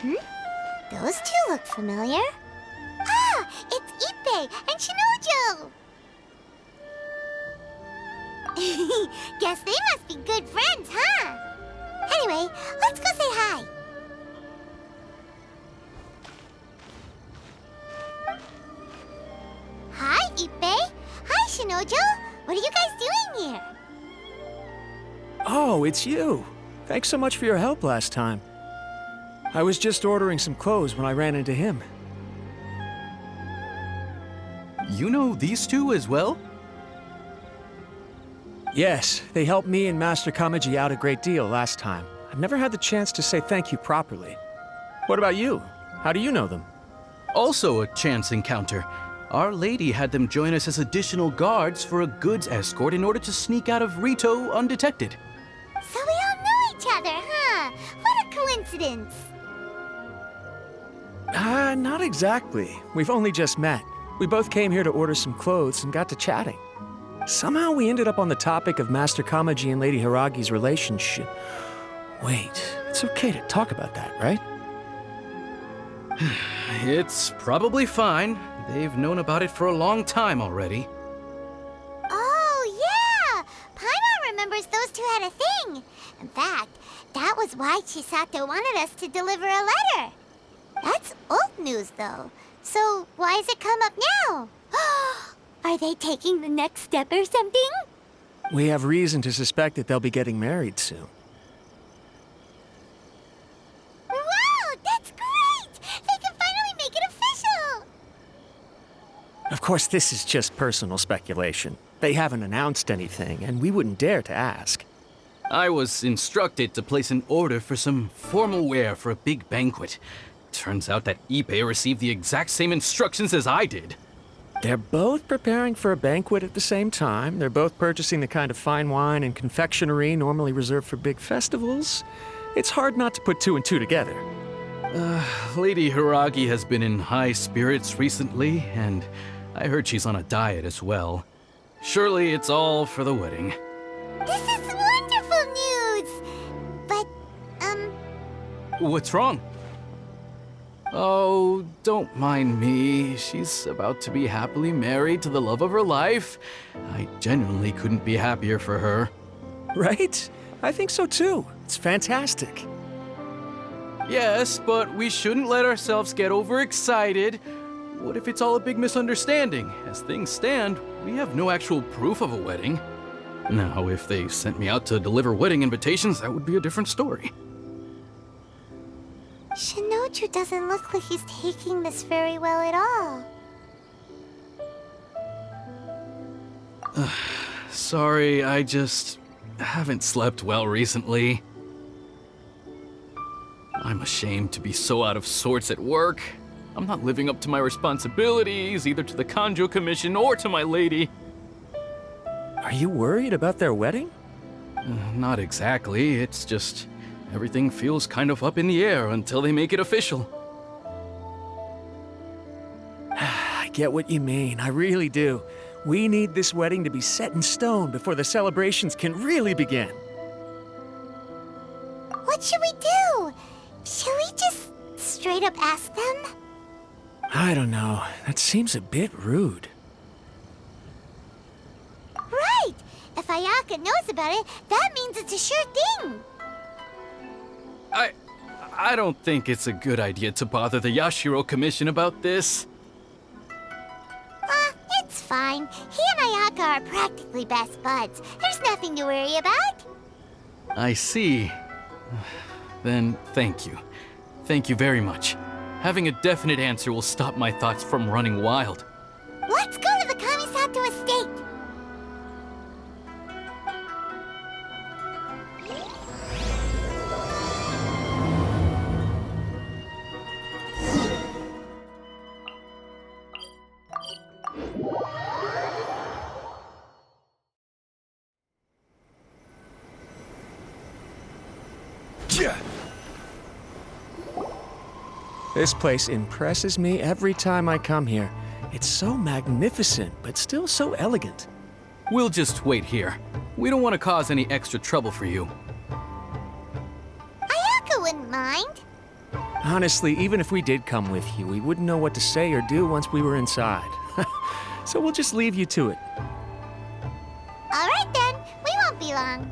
Those two look familiar. Ah, it's Ippei and Shinnojou! Guess they must be good friends, huh? Anyway, let's go say hi. Hi, Ippei. Hi, Shinnojou. What are you guys doing here? Oh, it's you. Thanks so much for your help last time. I was just ordering some clothes when I ran into him. You know these two as well? Yes, they helped me and Master Kamaji out a great deal last time. I've never had the chance to say thank you properly. What about you? How do you know them? Also a chance encounter. Our lady had them join us as additional guards for a goods escort in order to sneak out of Rito undetected. So we all know each other, huh? What a coincidence. Not exactly. We've only just met. We both came here to order some clothes and got to chatting. Somehow we ended up on the topic of Master Kamaji and Lady Hiiragi's relationship. Wait, it's okay to talk about that, right? It's probably fine. They've known about it for a long time already. Oh, yeah! Paimon remembers those two had a thing. In fact, that was why Chisato wanted us to deliver a letter. That's old news, though. So why has it come up now? Are they taking the next step or something? We have reason to suspect that they'll be getting married soon. Wow, that's great! They can finally make it official! Of course, this is just personal speculation. They haven't announced anything, and we wouldn't dare to ask. I was instructed to place an order for some formal wear for a big banquet. Turns out that Ippei received the exact same instructions as I did. They're both preparing for a banquet at the same time. They're both purchasing the kind of fine wine and confectionery normally reserved for big festivals. It's hard not to put two and two together. Lady Hiiragi has been in high spirits recently, and I heard she's on a diet as well. Surely it's all for the wedding. This is wonderful news! But, What's wrong? Oh, don't mind me. She's about to be happily married to the love of her life. I genuinely couldn't be happier for her. Right? I think so too. It's fantastic. Yes, but we shouldn't let ourselves get overexcited. What if it's all a big misunderstanding? As things stand, we have no actual proof of a wedding. Now, if they sent me out to deliver wedding invitations, that would be a different story. Shinnojou doesn't look like he's taking this very well at all. Sorry, I just haven't slept well recently. I'm ashamed to be so out of sorts at work. I'm not living up to my responsibilities, either to the Kanjo Commission or to my lady. Are you worried about their wedding? Not exactly, it's just everything feels kind of up in the air until they make it official. I get what you mean, I really do. We need this wedding to be set in stone before the celebrations can really begin. What should we do? Should we just straight up ask them? I don't know. That seems a bit rude. Right! If Ayaka knows about it, that means it's a sure thing! I don't think it's a good idea to bother the Yashiro Commission about this. It's fine. He and Ayaka are practically best buds. There's nothing to worry about. I see. Then thank you. Thank you very much. Having a definite answer will stop my thoughts from running wild. Let's go to the Kamisato estate! This place impresses me every time I come here. It's so magnificent, but still so elegant. We'll just wait here. We don't want to cause any extra trouble for you. Ayaka wouldn't mind. Honestly, even if we did come with you, we wouldn't know what to say or do once we were inside. So we'll just leave you to it. All right then, we won't be long.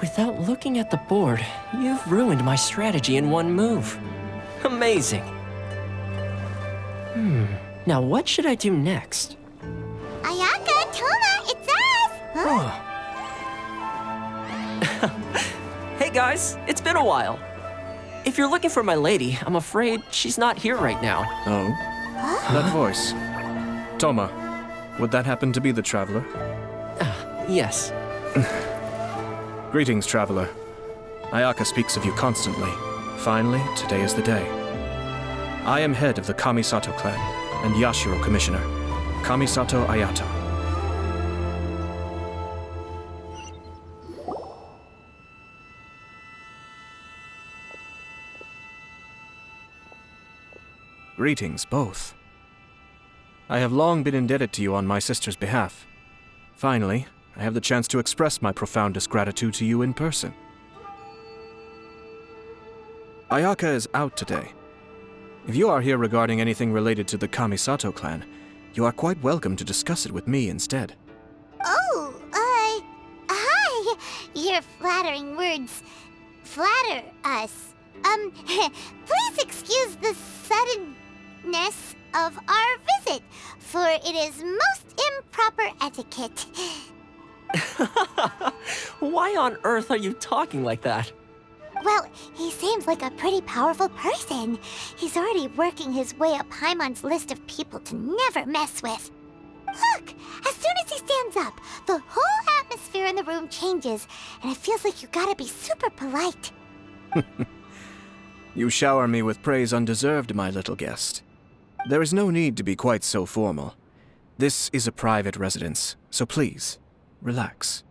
Without looking at the board, you've ruined my strategy in one move. Amazing. Now what should I do next? Ayaka, Thoma, it's us! Huh? Hey guys, it's been a while. If you're looking for my lady, I'm afraid she's not here right now. Oh? That voice. Thoma, would that happen to be the Traveler? Yes. Greetings, Traveler. Ayaka speaks of you constantly. Finally, today is the day. I am head of the Kamisato clan and Yashiro Commissioner, Kamisato Ayato. Greetings, both. I have long been indebted to you on my sister's behalf. Finally, I have the chance to express my profoundest gratitude to you in person. Ayaka is out today. If you are here regarding anything related to the Kamisato clan, you are quite welcome to discuss it with me instead. Oh, hi! Your flattering words flatter us. Please excuse the suddenness of our visit, for it is most improper etiquette. Why on earth are you talking like that? Well, he seems like a pretty powerful person. He's already working his way up Paimon's list of people to never mess with. Look! As soon as he stands up, the whole atmosphere in the room changes, and it feels like you gotta be super polite. You shower me with praise undeserved, my little guest. There is no need to be quite so formal. This is a private residence, so please, relax.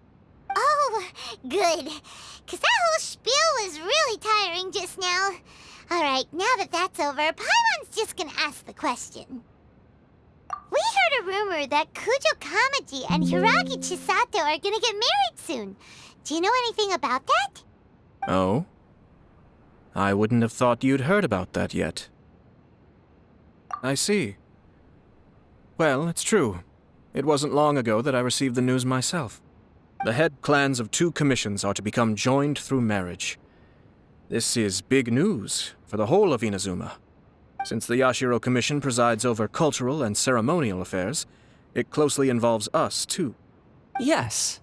Oh, good. 'Cause that whole spiel was really tiring just now. Alright, now that that's over, Paimon's just gonna ask the question. We heard a rumor that Kujou Kamaji and Hiiragi Chisato are gonna get married soon. Do you know anything about that? Oh? I wouldn't have thought you'd heard about that yet. I see. Well, it's true. It wasn't long ago that I received the news myself. The head clans of 2 commissions are to become joined through marriage. This is big news for the whole of Inazuma. Since the Yashiro Commission presides over cultural and ceremonial affairs, it closely involves us, too. Yes.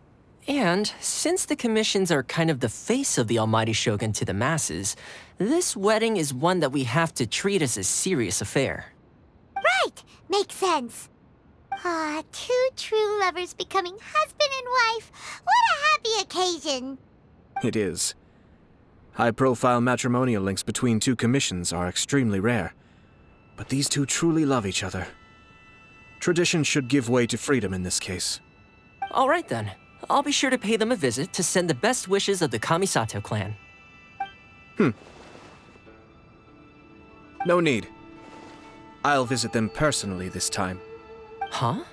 And since the commissions are kind of the face of the Almighty Shogun to the masses, this wedding is one that we have to treat as a serious affair. Right, makes sense. Ah, 2 true lovers becoming husband and wife. What a happy occasion. It is. High-profile matrimonial links between 2 commissions are extremely rare. But these 2 truly love each other. Tradition should give way to freedom in this case. All right then. I'll be sure to pay them a visit to send the best wishes of the Kamisato clan. No need. I'll visit them personally this time. Huh?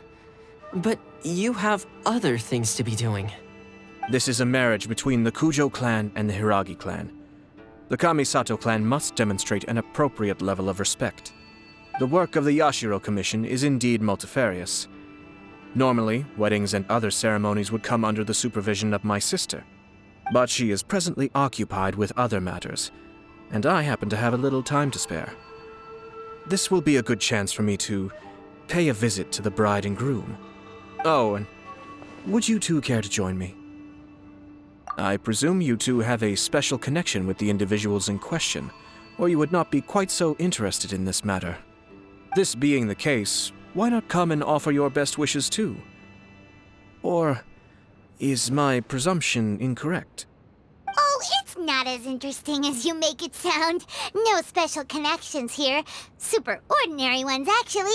But you have other things to be doing. This is a marriage between the Kujou clan and the Hiiragi clan. The Kamisato clan must demonstrate an appropriate level of respect. The work of the Yashiro Commission is indeed multifarious. Normally, weddings and other ceremonies would come under the supervision of my sister. But she is presently occupied with other matters, and I happen to have a little time to spare. This will be a good chance for me to pay a visit to the bride and groom. Oh, and would you 2 care to join me? I presume you 2 have a special connection with the individuals in question, or you would not be quite so interested in this matter. This being the case, why not come and offer your best wishes too? Or is my presumption incorrect? Oh, it's Not as interesting as you make it sound. No special connections here. Super ordinary ones, actually.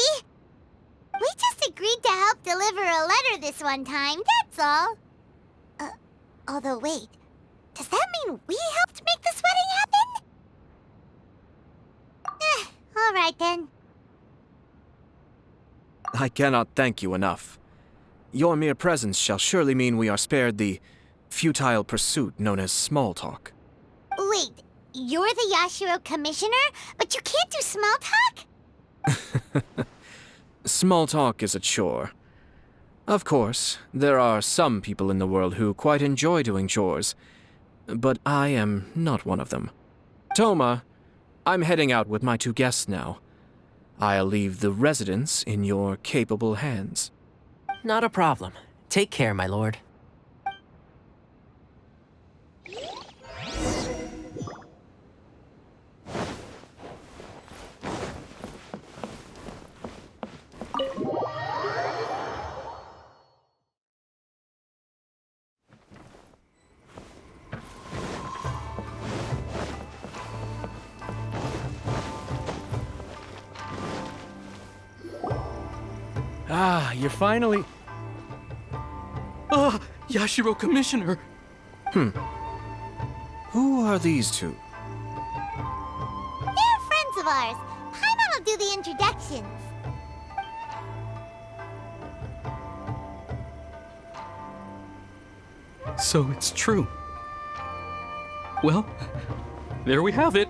We just agreed to help deliver a letter this one time, that's all. Although wait, does that mean we helped make this wedding happen? All right then. I cannot thank you enough. Your mere presence shall surely mean we are spared the futile pursuit known as small talk. Wait, you're the Yashiro commissioner, but you can't do small talk? Small talk is a chore. Of course, there are some people in the world who quite enjoy doing chores, but I am not one of them. Thoma, I'm heading out with my 2 guests now. I'll leave the residence in your capable hands. Not a problem. Take care, my lord. Ah, you're finally... Ah, Yashiro Commissioner! Who are these 2? They're friends of ours. Paimon will do the introductions. So it's true. Well, there we have it.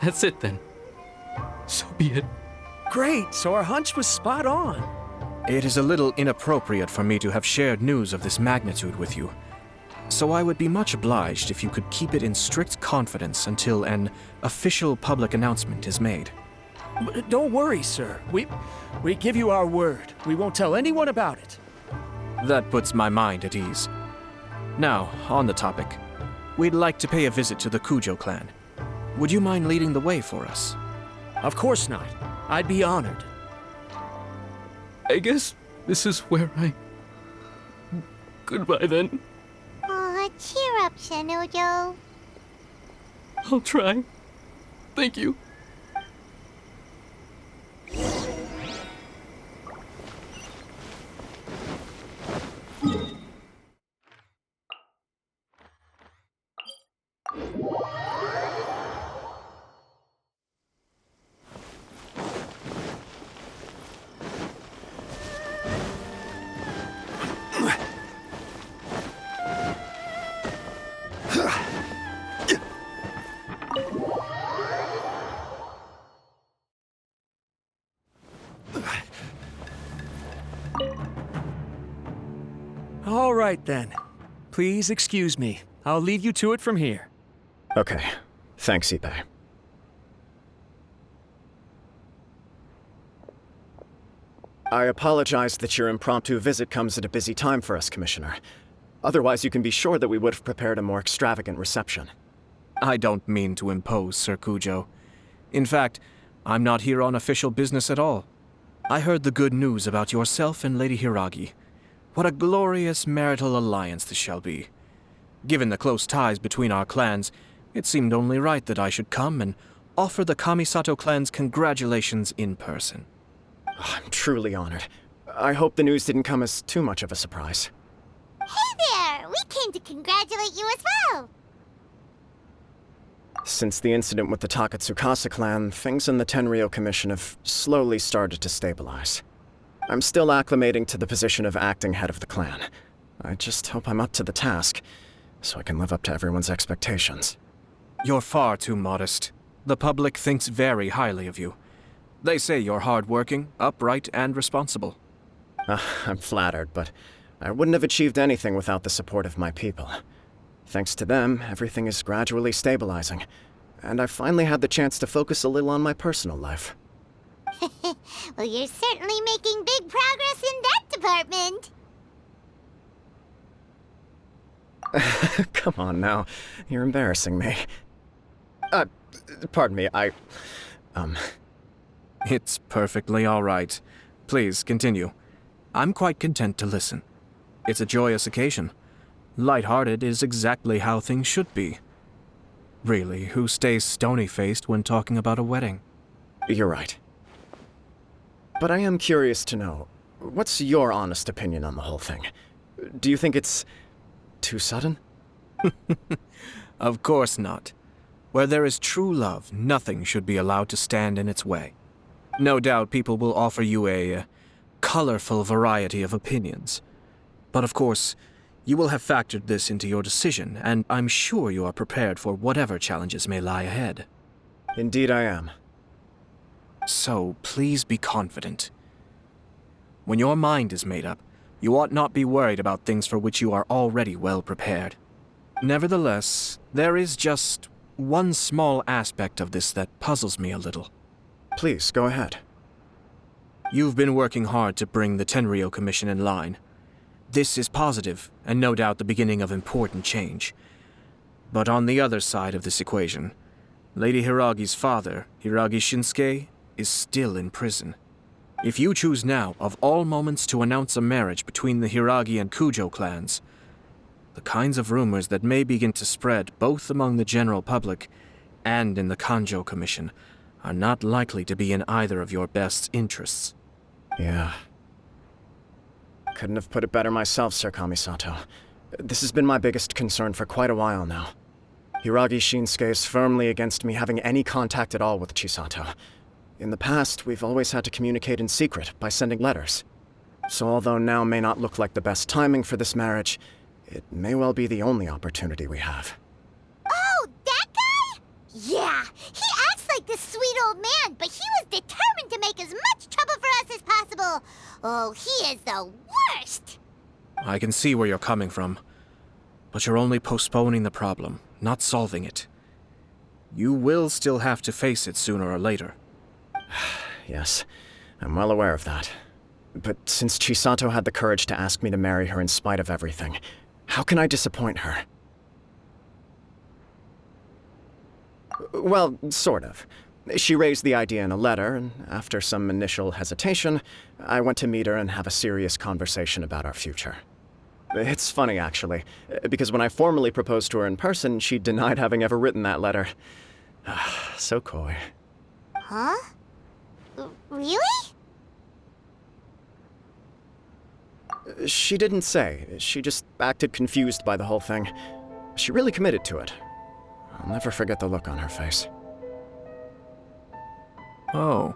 That's it then. So be it. Great, so our hunch was spot on. It is a little inappropriate for me to have shared news of this magnitude with you, so I would be much obliged if you could keep it in strict confidence until an official public announcement is made. Don't worry, sir. We give you our word. We won't tell anyone about it. That puts my mind at ease. Now, on the topic. We'd like to pay a visit to the Kujou clan. Would you mind leading the way for us? Of course not. I'd be honored. I guess this is where I... Goodbye then. Aw, cheer up, Shinnojou. I'll try. Thank you. All right, then. Please excuse me. I'll leave you to it from here. Okay. Thanks, Ippei. I apologize that your impromptu visit comes at a busy time for us, Commissioner. Otherwise, you can be sure that we would have prepared a more extravagant reception. I don't mean to impose, Sir Kujou. In fact, I'm not here on official business at all. I heard the good news about yourself and Lady Hiiragi. What a glorious marital alliance this shall be. Given the close ties between our clans, it seemed only right that I should come and offer the Kamisato clan's congratulations in person. I'm truly honored. I hope the news didn't come as too much of a surprise. Hey there! We came to congratulate you as well! Since the incident with the Takatsukasa clan, things in the Tenryou Commission have slowly started to stabilize. I'm still acclimating to the position of acting head of the clan. I just hope I'm up to the task, so I can live up to everyone's expectations. You're far too modest. The public thinks very highly of you. They say you're hardworking, upright, and responsible. I'm flattered, but I wouldn't have achieved anything without the support of my people. Thanks to them, everything is gradually stabilizing, and I finally had the chance to focus a little on my personal life. Well, you're certainly making big progress in that department. Come on now, you're embarrassing me. Pardon me, It's perfectly all right. Please, continue. I'm quite content to listen. It's a joyous occasion. Light-hearted is exactly how things should be. Really, who stays stony-faced when talking about a wedding? You're right. But I am curious to know, what's your honest opinion on the whole thing? Do you think it's too sudden? Of course not. Where there is true love, nothing should be allowed to stand in its way. No doubt people will offer you a colorful variety of opinions. But of course, you will have factored this into your decision, and I'm sure you are prepared for whatever challenges may lie ahead. Indeed I am. So, please be confident. When your mind is made up, you ought not be worried about things for which you are already well prepared. Nevertheless, there is just one small aspect of this that puzzles me a little. Please, go ahead. You've been working hard to bring the Tenryou Commission in line. This is positive, and no doubt the beginning of important change. But on the other side of this equation, Lady Hiiragi's father, Hiiragi Shinsuke, is still in prison. If you choose now, of all moments, to announce a marriage between the Hiiragi and Kujou clans, the kinds of rumors that may begin to spread both among the general public and in the Kanjou Commission are not likely to be in either of your best interests. Yeah. Couldn't have put it better myself, Sir Kamisato. This has been my biggest concern for quite a while now. Hiiragi Shinsuke is firmly against me having any contact at all with Chisato. In the past, we've always had to communicate in secret by sending letters. So although now may not look like the best timing for this marriage, it may well be the only opportunity we have. Oh, that guy? Yeah, he acts like this sweet old man, but he was determined to make as much trouble for us as possible. Oh, he is the worst! I can see where you're coming from, but you're only postponing the problem, not solving it. You will still have to face it sooner or later. Yes, I'm well aware of that. But since Chisato had the courage to ask me to marry her in spite of everything, how can I disappoint her? Well, sort of. She raised the idea in a letter, and after some initial hesitation, I went to meet her and have a serious conversation about our future. It's funny, actually, because when I formally proposed to her in person, she denied having ever written that letter. So coy. Huh? Really? She didn't say. She just acted confused by the whole thing. She really committed to it. I'll never forget the look on her face. Oh.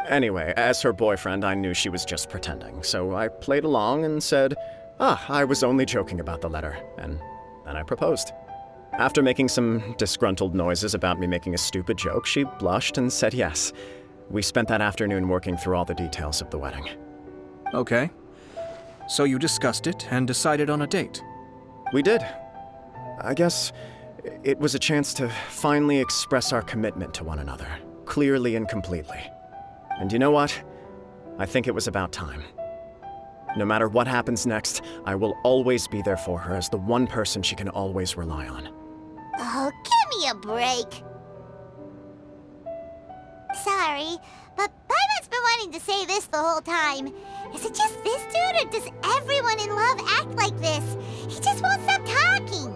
Anyway, as her boyfriend, I knew she was just pretending, so I played along and said, I was only joking about the letter, and then I proposed. After making some disgruntled noises about me making a stupid joke, she blushed and said yes. We spent that afternoon working through all the details of the wedding. Okay. So you discussed it and decided on a date? We did. I guess it was a chance to finally express our commitment to one another, clearly and completely. And you know what? I think it was about time. No matter what happens next, I will always be there for her as the one person she can always rely on. Oh, give me a break. Sorry, but Paimon's been wanting to say this the whole time. Is it just this dude, or does everyone in love act like this? He just won't stop talking.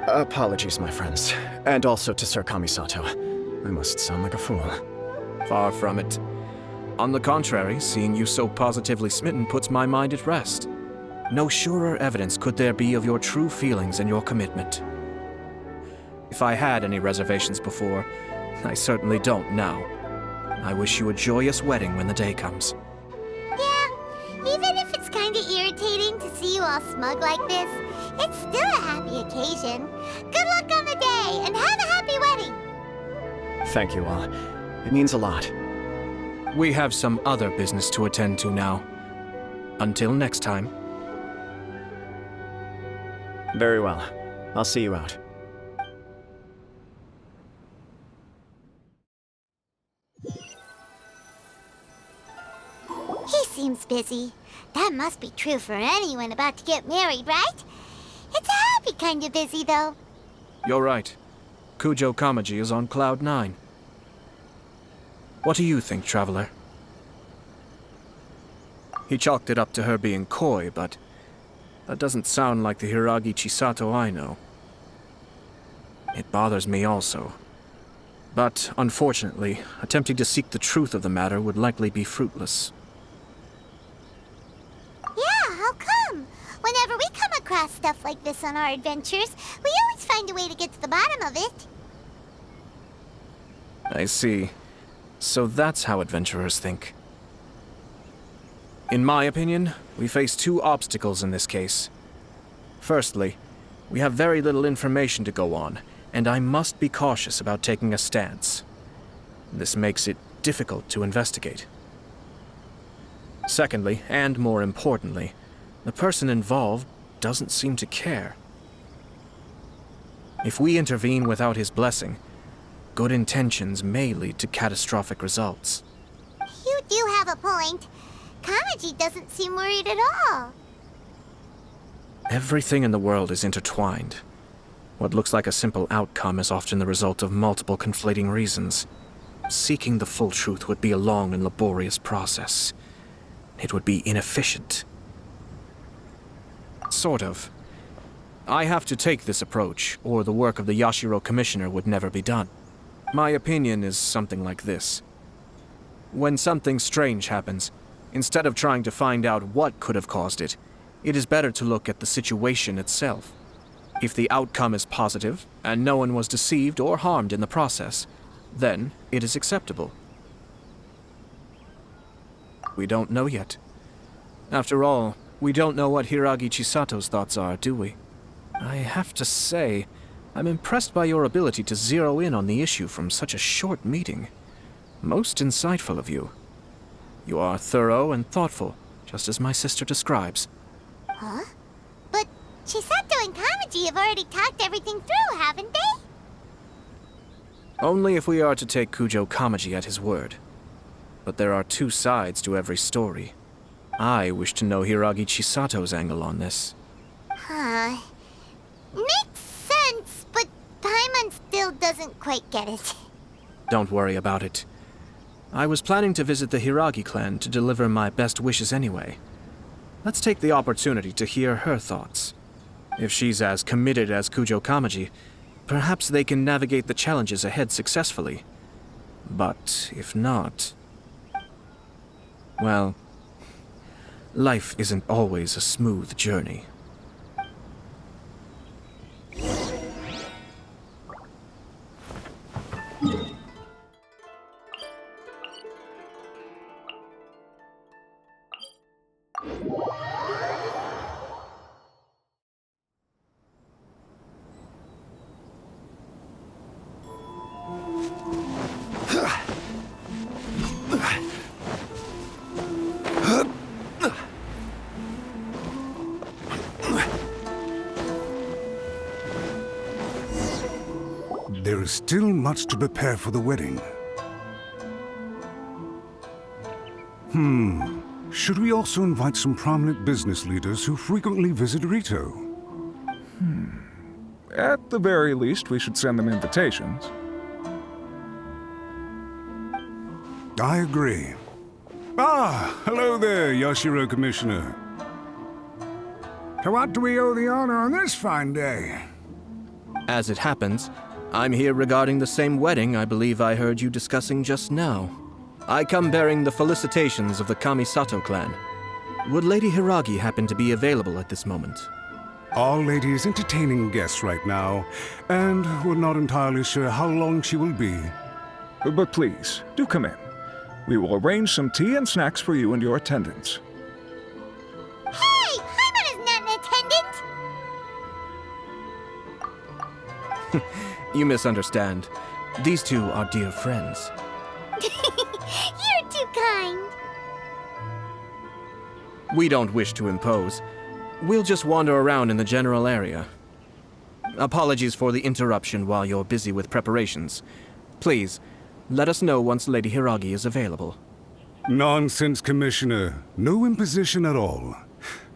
Apologies, my friends. And also to Sir Kamisato. I must sound like a fool. Far from it. On the contrary, seeing you so positively smitten puts my mind at rest. No surer evidence could there be of your true feelings and your commitment. If I had any reservations before, I certainly don't now. I wish you a joyous wedding when the day comes. Yeah, even if it's kinda irritating to see you all smug like this, it's still a happy occasion. Good luck on the day, and have a happy wedding! Thank you all. It means a lot. We have some other business to attend to now. Until next time. Very well. I'll see you out. He seems busy. That must be true for anyone about to get married, right? It's a happy kind of busy, though. You're right. Kujou Kamaji is on Cloud 9. What do you think, Traveler? He chalked it up to her being coy, but That doesn't sound like the Hiiragi Chisato I know. It bothers me also. But, unfortunately, attempting to seek the truth of the matter would likely be fruitless. Yeah, how come? Whenever we come across stuff like this on our adventures, we always find a way to get to the bottom of it. I see. So that's how adventurers think. In my opinion, we face two obstacles in this case. Firstly, we have very little information to go on, and I must be cautious about taking a stance. This makes it difficult to investigate. Secondly, and more importantly, the person involved doesn't seem to care. If we intervene without his blessing, good intentions may lead to catastrophic results. You do have a point. Kamaji doesn't seem worried at all. Everything in the world is intertwined. What looks like a simple outcome is often the result of multiple conflating reasons. Seeking the full truth would be a long and laborious process. It would be inefficient. Sort of. I have to take this approach, or the work of the Yashiro Commissioner would never be done. My opinion is something like this. When something strange happens, instead of trying to find out what could have caused it, it is better to look at the situation itself. If the outcome is positive, and no one was deceived or harmed in the process, then it is acceptable. We don't know yet. After all, we don't know what Hiiragi Chisato's thoughts are, do we? I have to say, I'm impressed by your ability to zero in on the issue from such a short meeting. Most insightful of you. You are thorough and thoughtful, just as my sister describes. Huh? But Chisato and Kamaji have already talked everything through, haven't they? Only if we are to take Kujou Kamaji at his word. But there are two sides to every story. I wish to know Hiiragi Chisato's angle on this. Huh. Makes sense, but Paimon still doesn't quite get it. Don't worry about it. I was planning to visit the Hiiragi clan to deliver my best wishes anyway. Let's take the opportunity to hear her thoughts. If she's as committed as Kujou Kamaji, perhaps they can navigate the challenges ahead successfully. But if not... well, life isn't always a smooth journey. There is still much to prepare for the wedding. Should we also invite some prominent business leaders who frequently visit Rito? At the very least, we should send them invitations. I agree. Ah, hello there, Yashiro Commissioner. To what do we owe the honor on this fine day? As it happens, I'm here regarding the same wedding I believe I heard you discussing just now. I come bearing the felicitations of the Kamisato clan. Would Lady Hiiragi happen to be available at this moment? Our lady is entertaining guests right now, and we're not entirely sure how long she will be. But please, do come in. We will arrange some tea and snacks for you and your attendants. Hey! Paimon is not an attendant! You misunderstand. These two are dear friends. You're too kind. We don't wish to impose. We'll just wander around in the general area. Apologies for the interruption while you're busy with preparations. Please, let us know once Lady Hiiragi is available. Nonsense, Commissioner. No imposition at all.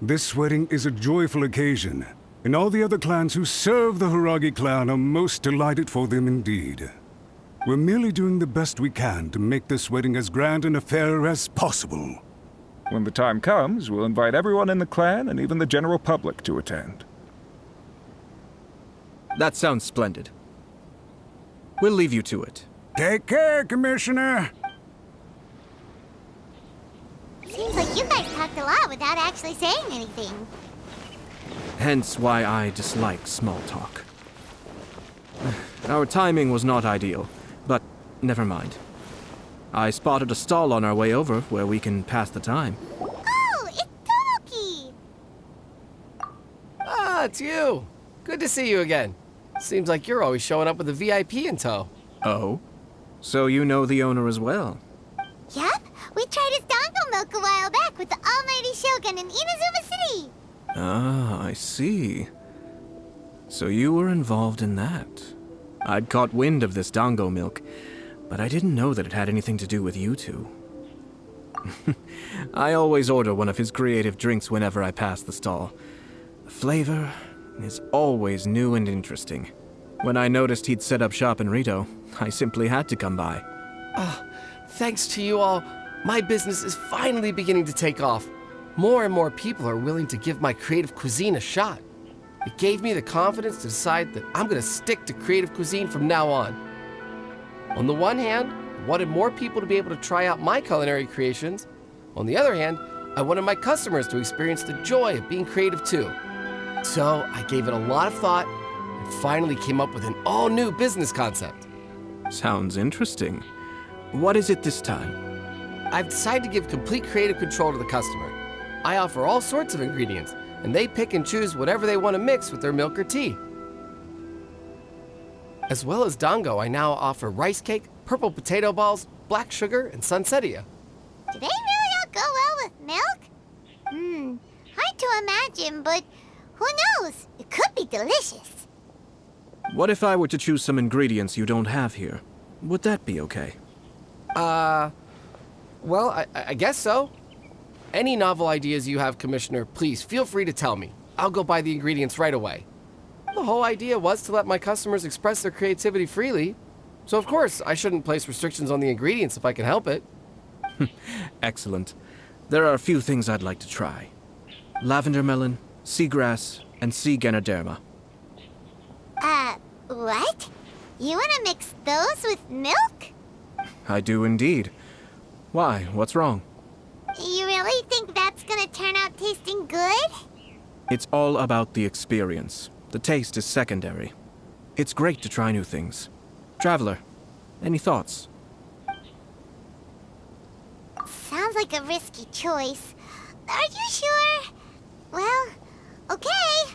This wedding is a joyful occasion, and all the other clans who serve the Hiiragi clan are most delighted for them indeed. We're merely doing the best we can to make this wedding as grand an affair as possible. When the time comes, we'll invite everyone in the clan and even the general public to attend. That sounds splendid. We'll leave you to it. Take care, Commissioner. Seems like you guys talked a lot without actually saying anything. Hence why I dislike small talk. Our timing was not ideal, but never mind. I spotted a stall on our way over where we can pass the time. Oh, it's tanuki! Ah, it's you. Good to see you again. Seems like you're always showing up with a VIP in tow. Oh? So you know the owner as well? Yup, we tried his dango milk a while back with the almighty Shogun in Inazuma City. Ah, I see. So you were involved in that. I'd caught wind of this dango milk, but I didn't know that it had anything to do with you two. I always order one of his creative drinks whenever I pass the stall. The flavor is always new and interesting. When I noticed he'd set up shop in Rito, I simply had to come by. Thanks to you all, my business is finally beginning to take off. More and more people are willing to give my creative cuisine a shot. It gave me the confidence to decide that I'm going to stick to creative cuisine from now on. On the one hand, I wanted more people to be able to try out my culinary creations. On the other hand, I wanted my customers to experience the joy of being creative too. So I gave it a lot of thought and finally came up with an all-new business concept. Sounds interesting. What is it this time? I've decided to give complete creative control to the customer. I offer all sorts of ingredients, and they pick and choose whatever they want to mix with their milk or tea. As well as dango, I now offer rice cake, purple potato balls, black sugar, and sunsettia. Do they really all go well with milk? Hard to imagine, but who knows? It could be delicious. What if I were to choose some ingredients you don't have here? Would that be okay? Well, I guess so. Any novel ideas you have, Commissioner, please feel free to tell me. I'll go buy the ingredients right away. The whole idea was to let my customers express their creativity freely. So of course, I shouldn't place restrictions on the ingredients if I can help it. Excellent. There are a few things I'd like to try. Lavender melon, seagrass, and sea ganoderma. What? You wanna mix those with milk? I do indeed. Why? What's wrong? You really think that's gonna turn out tasting good? It's all about the experience. The taste is secondary. It's great to try new things. Traveler, any thoughts? Sounds like a risky choice. Are you sure? Well, okay.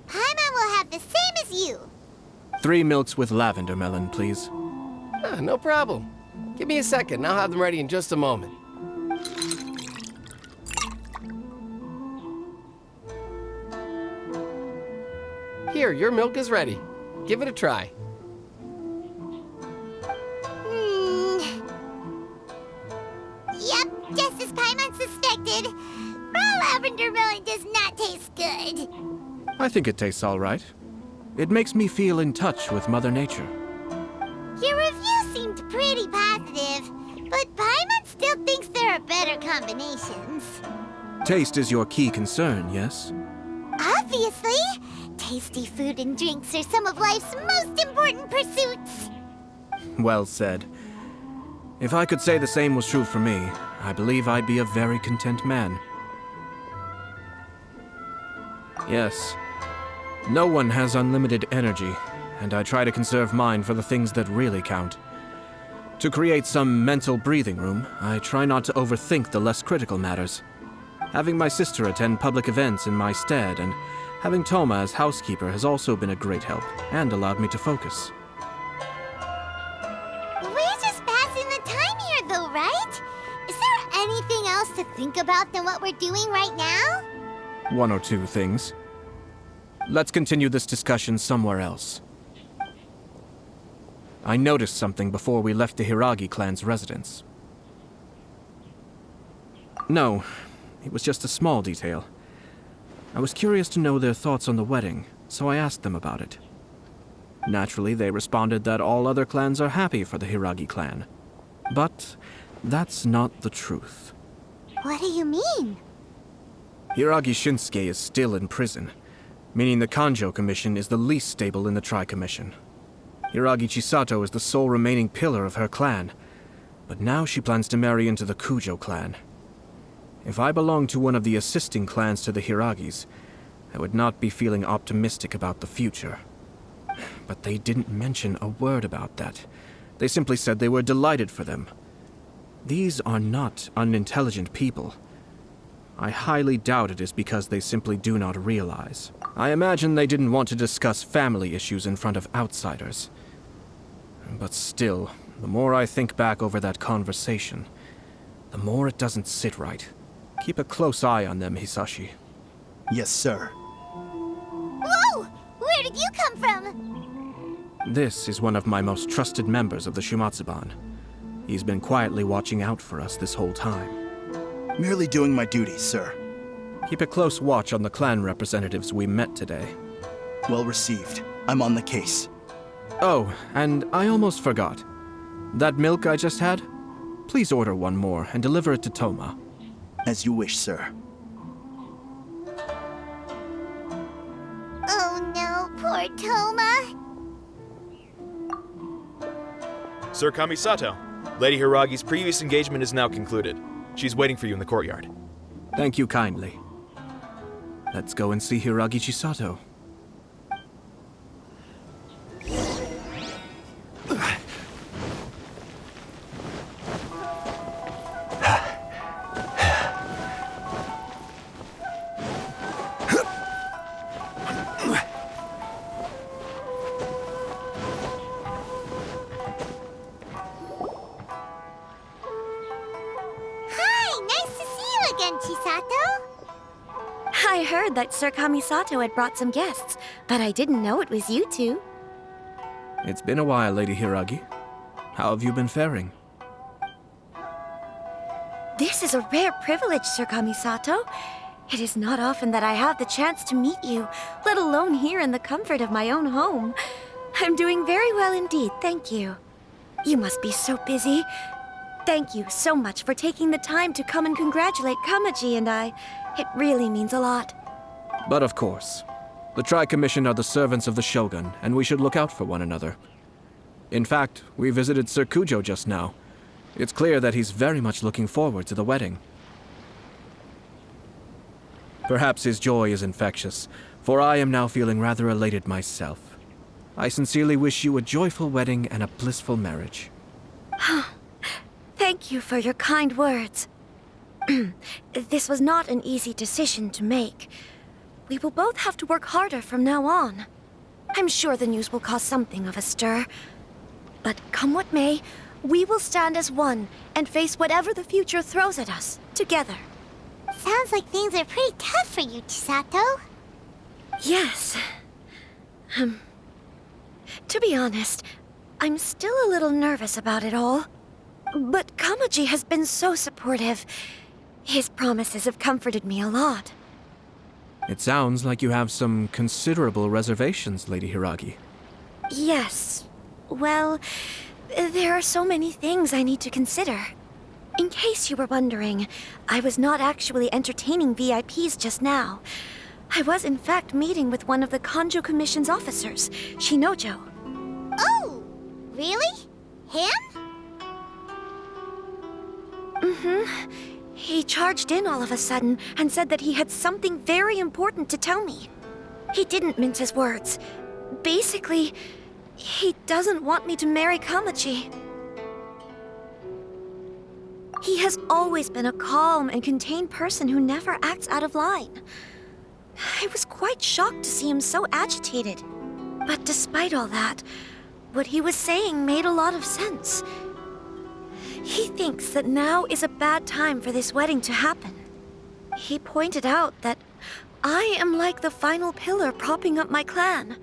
Paimon will have the same as you. 3 milks with lavender melon, please. No problem. Give me a second, and I'll have them ready in just a moment. Here, your milk is ready. Give it a try. Yep, just as Paimon suspected. Raw lavender melon does not taste good. I think it tastes all right. It makes me feel in touch with Mother Nature. Your review seemed pretty positive, but Paimon still thinks there are better combinations. Taste is your key concern, yes? Obviously! Tasty food and drinks are some of life's most important pursuits. Well said. If I could say the same was true for me, I believe I'd be a very content man. Yes. No one has unlimited energy, and I try to conserve mine for the things that really count. To create some mental breathing room, I try not to overthink the less critical matters. Having my sister attend public events in my stead and having Thoma as housekeeper has also been a great help and allowed me to focus. We're just passing the time here though, right? Is there anything else to think about than what we're doing right now? 1 or 2 things. Let's continue this discussion somewhere else. I noticed something before we left the Hiiragi clan's residence. No, it was just a small detail. I was curious to know their thoughts on the wedding, so I asked them about it. Naturally, they responded that all other clans are happy for the Hiiragi clan. But that's not the truth. What do you mean? Hiiragi Shinsuke is still in prison, meaning the Kanjo Commission is the least stable in the Tri-Commission. Hiiragi Chisato is the sole remaining pillar of her clan, but now she plans to marry into the Kujou clan. If I belonged to one of the assisting clans to the Hiiragis, I would not be feeling optimistic about the future. But they didn't mention a word about that. They simply said they were delighted for them. These are not unintelligent people. I highly doubt it is because they simply do not realize. I imagine they didn't want to discuss family issues in front of outsiders. But still, the more I think back over that conversation, the more it doesn't sit right. Keep a close eye on them, Hisashi. Yes, sir. Whoa! Where did you come from? This is one of my most trusted members of the Shumatsuban. He's been quietly watching out for us this whole time. Merely doing my duty, sir. Keep a close watch on the clan representatives we met today. Well received. I'm on the case. Oh, and I almost forgot. That milk I just had? Please order one more and deliver it to Thoma. As you wish, sir. Oh no, poor Thoma. Sir Kamisato, Lady Hiiragi's previous engagement is now concluded. She's waiting for you in the courtyard. Thank you kindly. Let's go and see Hiiragi Chisato. Hi, nice to see you again, Chisato. I heard that Sir Kamisato had brought some guests, but I didn't know it was you two. It's been a while, Lady Hiiragi. How have you been faring? This is a rare privilege, Sir Kamisato. It is not often that I have the chance to meet you, let alone here in the comfort of my own home. I'm doing very well indeed, thank you. You must be so busy. Thank you so much for taking the time to come and congratulate Kamaji and I. It really means a lot. But of course. The Tri-Commission are the servants of the Shogun, and we should look out for one another. In fact, we visited Sir Kujou just now. It's clear that he's very much looking forward to the wedding. Perhaps his joy is infectious, for I am now feeling rather elated myself. I sincerely wish you a joyful wedding and a blissful marriage. Thank you for your kind words. This was not an easy decision to make. We will both have to work harder from now on. I'm sure the news will cause something of a stir. But come what may, we will stand as one and face whatever the future throws at us, together. Sounds like things are pretty tough for you, Chisato. Yes. To be honest, I'm still a little nervous about it all. But Kamaji has been so supportive. His promises have comforted me a lot. It sounds like you have some considerable reservations, Lady Hiiragi. Yes. Well, there are so many things I need to consider. In case you were wondering, I was not actually entertaining VIPs just now. I was in fact meeting with one of the Kanjo Commission's officers, Shinnojou. Oh, really? Him? Mm-hmm. He charged in all of a sudden and said that he had something very important to tell me. He didn't mince his words. Basically, he doesn't want me to marry Kamaji. He has always been a calm and contained person who never acts out of line. I was quite shocked to see him so agitated. But despite all that, what he was saying made a lot of sense. He thinks that now is a bad time for this wedding to happen. He pointed out that I am like the final pillar propping up my clan.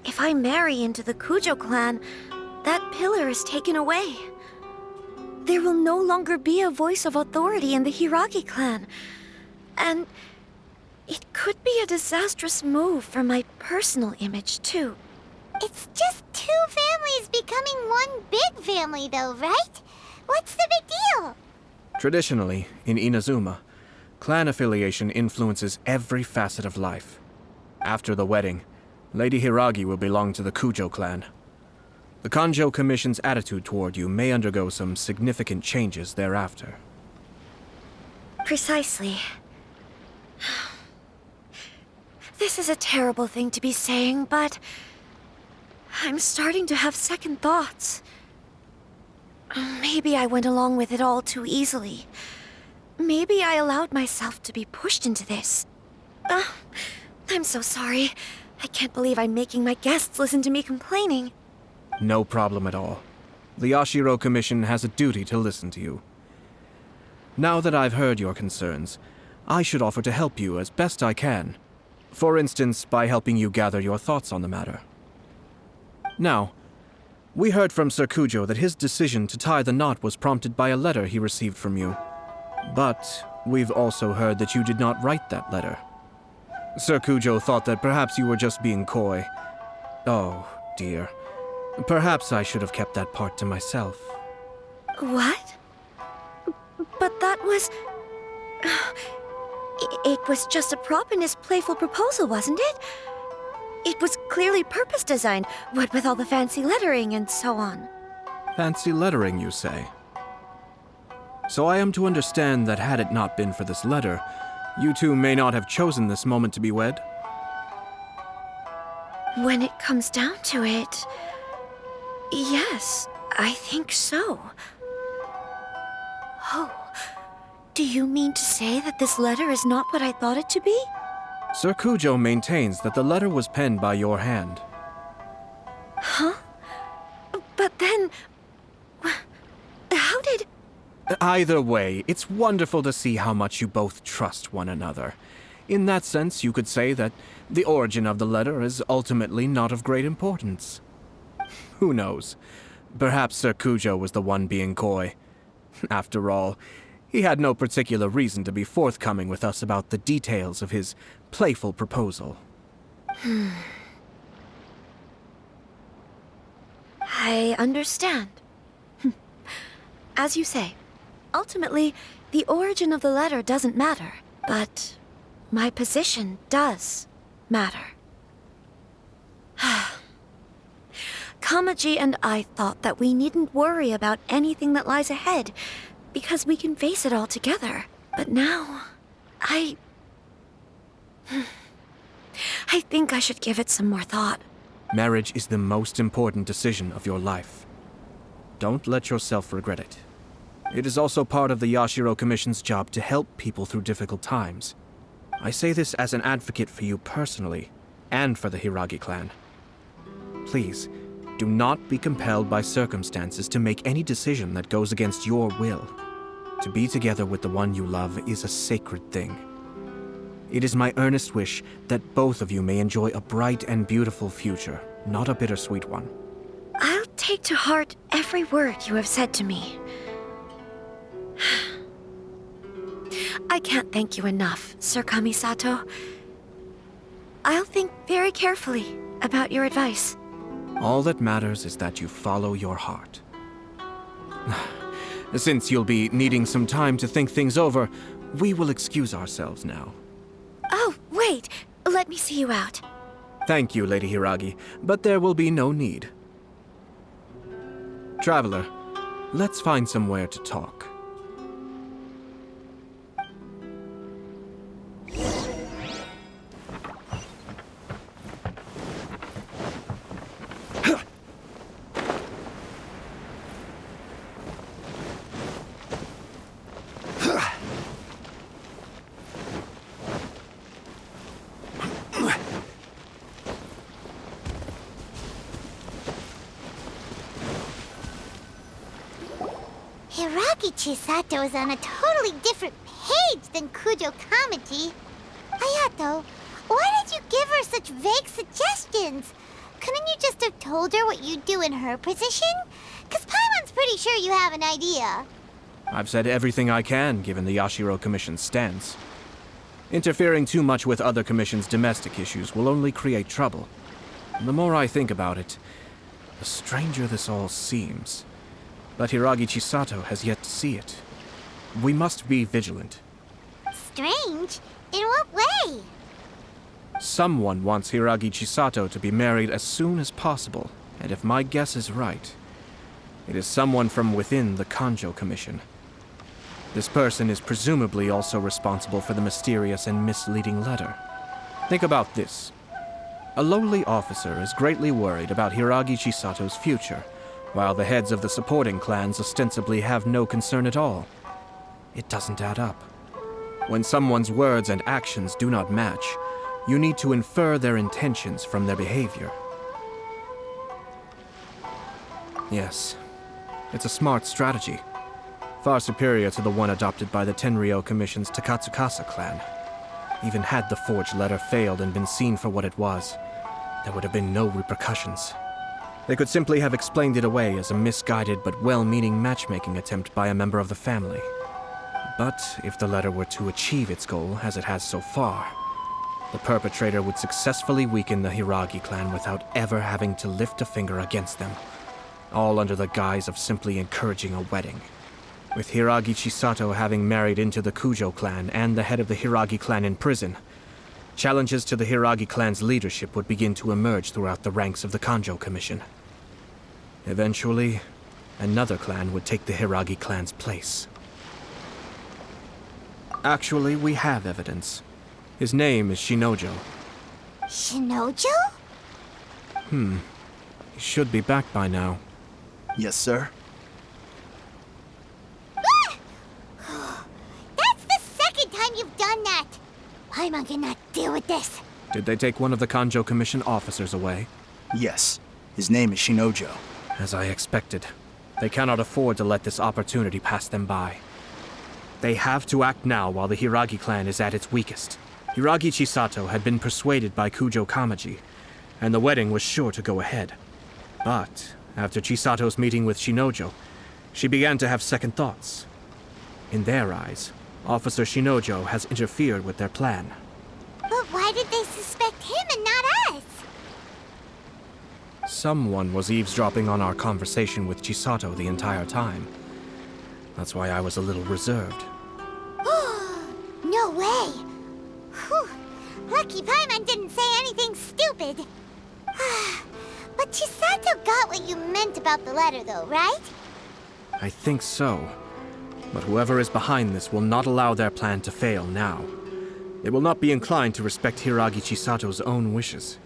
If I marry into the Kujou clan, that pillar is taken away. There will no longer be a voice of authority in the Hiiragi clan. And it could be a disastrous move for my personal image, too. It's just two families becoming one big family, though, right? What's the big deal? Traditionally, in Inazuma, clan affiliation influences every facet of life. After the wedding, Lady Hiiragi will belong to the Kujou clan. The Kanjou Commission's attitude toward you may undergo some significant changes thereafter. Precisely. This is a terrible thing to be saying, but I'm starting to have second thoughts. Maybe I went along with it all too easily. Maybe I allowed myself to be pushed into this. I'm so sorry. I can't believe I'm making my guests listen to me complaining. No problem at all. The Yashiro Commission has a duty to listen to you. Now that I've heard your concerns, I should offer to help you as best I can. For instance, by helping you gather your thoughts on the matter. Now, we heard from Sir Kujou that his decision to tie the knot was prompted by a letter he received from you. But we've also heard that you did not write that letter. Sir Kujou thought that perhaps you were just being coy. Oh, dear. Perhaps I should have kept that part to myself. What? But that was... It was just a prop in his playful proposal, wasn't it? It was clearly purpose-designed, what with all the fancy lettering and so on. Fancy lettering, you say? So I am to understand that had it not been for this letter, you two may not have chosen this moment to be wed? When it comes down to it... Yes, I think so. Oh, do you mean to say that this letter is not what I thought it to be? Sir Kujou maintains that the letter was penned by your hand. Huh? But then... How did... Either way, it's wonderful to see how much you both trust one another. In that sense, you could say that the origin of the letter is ultimately not of great importance. Who knows? Perhaps Sir Kujou was the one being coy. After all, he had no particular reason to be forthcoming with us about the details of his playful proposal. I understand. As you say, ultimately, the origin of the letter doesn't matter, but my position does matter. Kamaji and I thought that we needn't worry about anything that lies ahead, because we can face it all together. But now, I think I should give it some more thought. Marriage is the most important decision of your life. Don't let yourself regret it. It is also part of the Yashiro Commission's job to help people through difficult times. I say this as an advocate for you personally, and for the Hiiragi clan. Please, do not be compelled by circumstances to make any decision that goes against your will. To be together with the one you love is a sacred thing. It is my earnest wish that both of you may enjoy a bright and beautiful future, not a bittersweet one. I'll take to heart every word you have said to me. I can't thank you enough, Sir Kamisato. I'll think very carefully about your advice. All that matters is that you follow your heart. Since you'll be needing some time to think things over, we will excuse ourselves now. Oh, wait! Let me see you out. Thank you, Lady Hiiragi, but there will be no need. Traveler, let's find somewhere to talk. Hiiragi Chisato is on a totally different page than Kujou Kamaji. Ayato, why did you give her such vague suggestions? Couldn't you just have told her what you'd do in her position? 'Cause Paimon's pretty sure you have an idea. I've said everything I can, given the Yashiro Commission's stance. Interfering too much with other commissions' domestic issues will only create trouble. The more I think about it, the stranger this all seems. But Hiiragi Chisato has yet to see it. We must be vigilant. Strange? In what way? Someone wants Hiiragi Chisato to be married as soon as possible, and if my guess is right, it is someone from within the Kanjo Commission. This person is presumably also responsible for the mysterious and misleading letter. Think about this. A lowly officer is greatly worried about Hiiragi Chisato's future, while the heads of the supporting clans ostensibly have no concern at all. It doesn't add up. When someone's words and actions do not match, you need to infer their intentions from their behavior. Yes, it's a smart strategy. Far superior to the one adopted by the Tenryou Commission's Takatsukasa clan. Even had the forged letter failed and been seen for what it was, there would have been no repercussions. They could simply have explained it away as a misguided but well-meaning matchmaking attempt by a member of the family. But if the letter were to achieve its goal, as it has so far, the perpetrator would successfully weaken the Hiiragi clan without ever having to lift a finger against them, all under the guise of simply encouraging a wedding. With Hiiragi Chisato having married into the Kujou clan and the head of the Hiiragi clan in prison, challenges to the Hiiragi clan's leadership would begin to emerge throughout the ranks of the Kanjo Commission. Eventually, another clan would take the Hiiragi clan's place. Actually, we have evidence. His name is Shinnojou. Shinnojou? He should be back by now. Yes, sir. That's the second time you've done that! Paimon cannot deal with this. Did they take one of the Kanjo Commission officers away? Yes. His name is Shinnojou. As I expected. They cannot afford to let this opportunity pass them by. They have to act now while the Hiiragi clan is at its weakest. Hiiragi Chisato had been persuaded by Kujou Kamaji, and the wedding was sure to go ahead. But after Chisato's meeting with Shinnojou, she began to have second thoughts. In their eyes, Officer Shinnojou has interfered with their plan. But why did they suspect him and not us? Someone was eavesdropping on our conversation with Chisato the entire time. That's why I was a little reserved. No way! Whew. Lucky Paimon didn't say anything stupid. But Chisato got what you meant about the letter, though, right? I think so. But whoever is behind this will not allow their plan to fail now. They will not be inclined to respect Hiiragi Chisato's own wishes.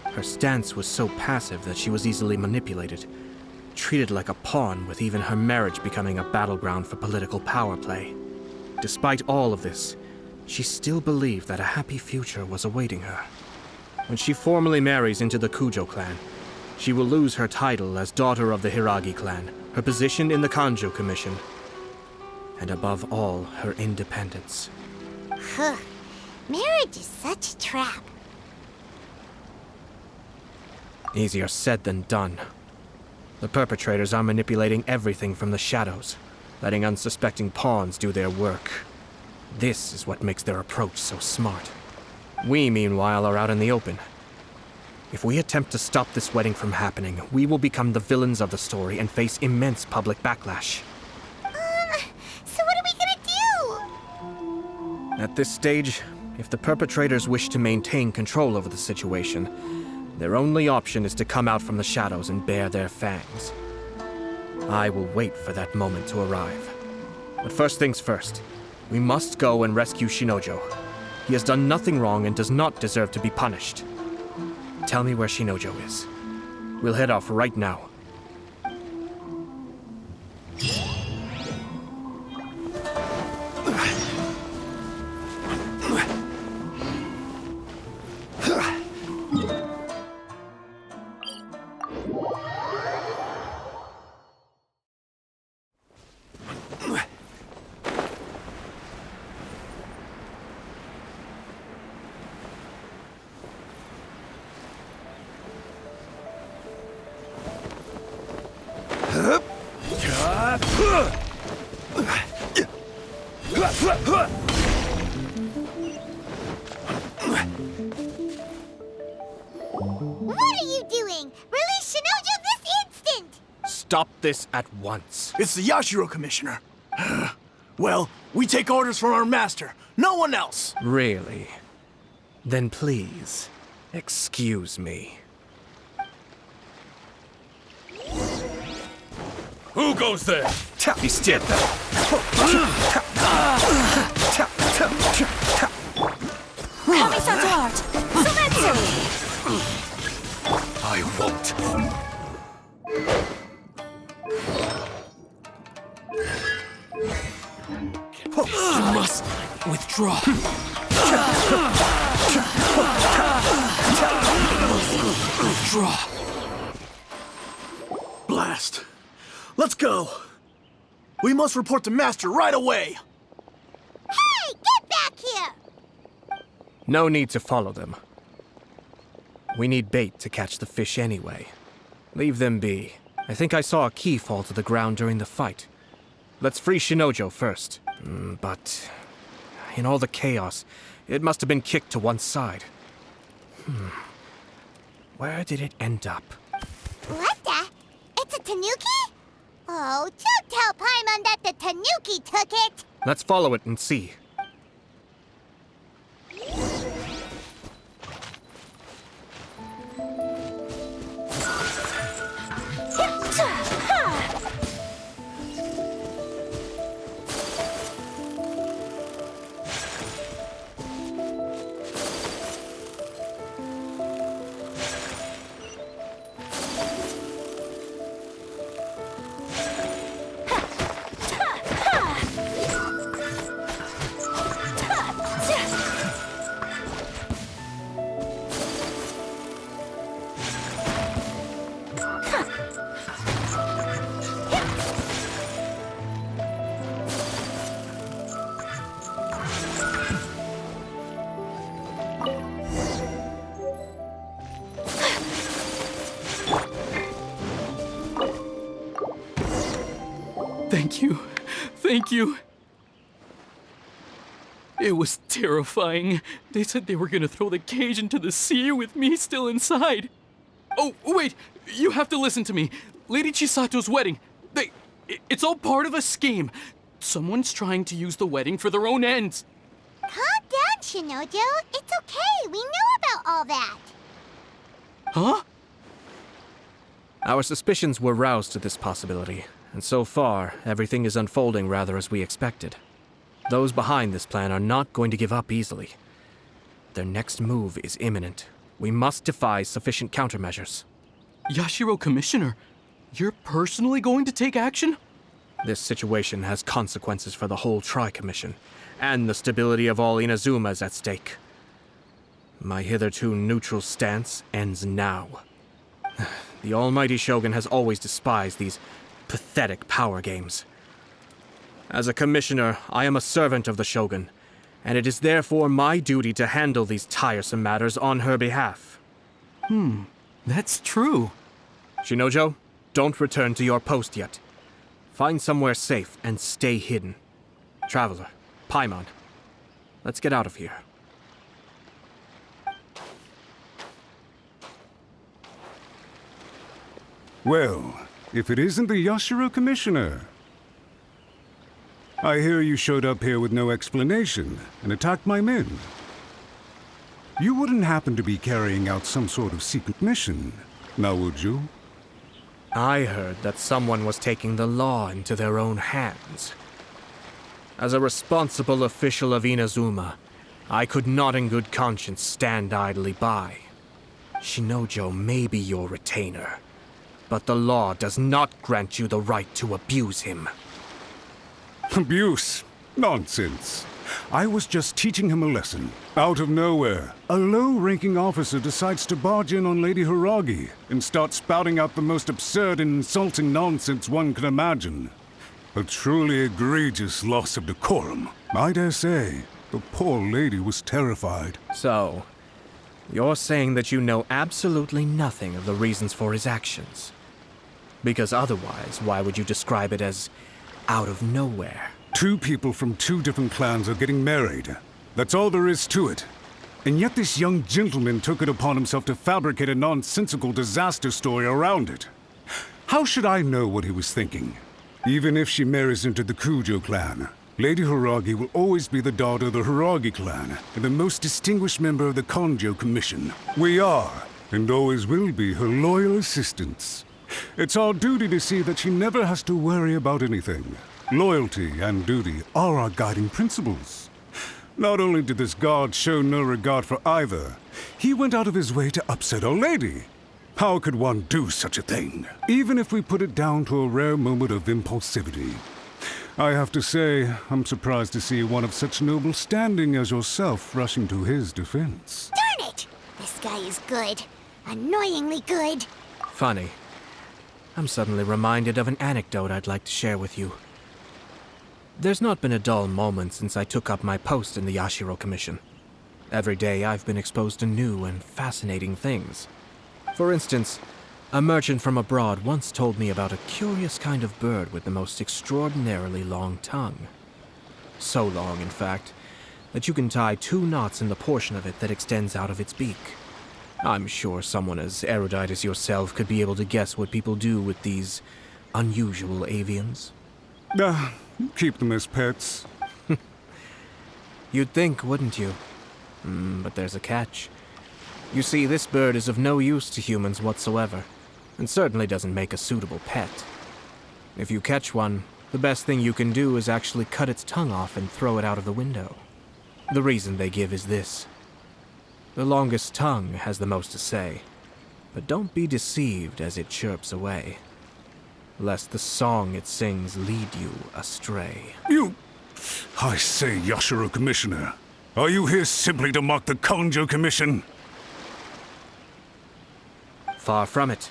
Her stance was so passive that she was easily manipulated, treated like a pawn, with even her marriage becoming a battleground for political power play. Despite all of this, she still believed that a happy future was awaiting her. When she formally marries into the Kujou clan, she will lose her title as daughter of the Hiiragi clan, her position in the Kanjo Commission, and above all, her independence. Marriage is such a trap. Easier said than done. The perpetrators are manipulating everything from the shadows, letting unsuspecting pawns do their work. This is what makes their approach so smart. We, meanwhile, are out in the open. If we attempt to stop this wedding from happening, we will become the villains of the story and face immense public backlash. So what are we gonna do? At this stage, if the perpetrators wish to maintain control over the situation, their only option is to come out from the shadows and bare their fangs. I will wait for that moment to arrive. But first things first, we must go and rescue Shinnojou. He has done nothing wrong and does not deserve to be punished. Tell me where Shinnojou is. We'll head off right now. What are you doing? Release Shinnojou this instant! Stop this at once. It's the Yashiro Commissioner. Well, we take orders from our master, no one else. Really? Then please, excuse me. Who goes there? Be still. Kamisato art! Sumetsu! I won't. You must withdraw. Withdraw. Blast. Let's go. We must report to Master right away. Hey, get back here! No need to follow them. We need bait to catch the fish anyway. Leave them be. I think I saw a key fall to the ground during the fight. Let's free Shinnojou first. But in all the chaos, it must have been kicked to one side. Where did it end up? What the? It's a tanuki? Oh, don't tell Paimon that the tanuki took it! Let's follow it and see. Thank you. Thank you. It was terrifying. They said they were gonna throw the cage into the sea with me still inside. Oh, wait! You have to listen to me. Lady Chisato's wedding. It's all part of a scheme. Someone's trying to use the wedding for their own ends. Calm down, Shinnojou. It's okay. We know about all that. Huh? Our suspicions were roused to this possibility, and so far, everything is unfolding rather as we expected. Those behind this plan are not going to give up easily. Their next move is imminent. We must devise sufficient countermeasures. Yashiro Commissioner, you're personally going to take action? This situation has consequences for the whole Tri-Commission, and the stability of all Inazuma is at stake. My hitherto neutral stance ends now. The almighty Shogun has always despised these pathetic power games. As a commissioner, I am a servant of the Shogun, and it is therefore my duty to handle these tiresome matters on her behalf. That's true. Shinnojou, don't return to your post yet. Find somewhere safe and stay hidden. Traveler, Paimon, let's get out of here. Well, if it isn't the Yashiro Commissioner. I hear you showed up here with no explanation and attacked my men. You wouldn't happen to be carrying out some sort of secret mission, now would you? I heard that someone was taking the law into their own hands. As a responsible official of Inazuma, I could not in good conscience stand idly by. Shinnojou may be your retainer, but the law does not grant you the right to abuse him. Abuse? Nonsense. I was just teaching him a lesson. Out of nowhere, a low-ranking officer decides to barge in on Lady Hiiragi and start spouting out the most absurd and insulting nonsense one can imagine. A truly egregious loss of decorum. I dare say, the poor lady was terrified. So, you're saying that you know absolutely nothing of the reasons for his actions? Because otherwise, why would you describe it as out of nowhere? Two people from two different clans are getting married. That's all there is to it. And yet this young gentleman took it upon himself to fabricate a nonsensical disaster story around it. How should I know what he was thinking? Even if she marries into the Kujou clan, Lady Hiiragi will always be the daughter of the Hiiragi clan and the most distinguished member of the Kujou Commission. We are, and always will be, her loyal assistants. It's our duty to see that she never has to worry about anything. Loyalty and duty are our guiding principles. Not only did this guard show no regard for either, he went out of his way to upset our lady. How could one do such a thing, even if we put it down to a rare moment of impulsivity? I have to say, I'm surprised to see one of such noble standing as yourself rushing to his defense. Darn it! This guy is good. Annoyingly good. Funny. I'm suddenly reminded of an anecdote I'd like to share with you. There's not been a dull moment since I took up my post in the Yashiro Commission. Every day I've been exposed to new and fascinating things. For instance, a merchant from abroad once told me about a curious kind of bird with the most extraordinarily long tongue. So long, in fact, that you can tie 2 knots in the portion of it that extends out of its beak. I'm sure someone as erudite as yourself could be able to guess what people do with these unusual avians. Keep them as pets. You'd think, wouldn't you? But there's a catch. You see, this bird is of no use to humans whatsoever, and certainly doesn't make a suitable pet. If you catch one, the best thing you can do is actually cut its tongue off and throw it out of the window. The reason they give is this. The longest tongue has the most to say, but don't be deceived as it chirps away, lest the song it sings lead you astray. I say, Yashiro Commissioner, are you here simply to mock the Kujou Commission? Far from it.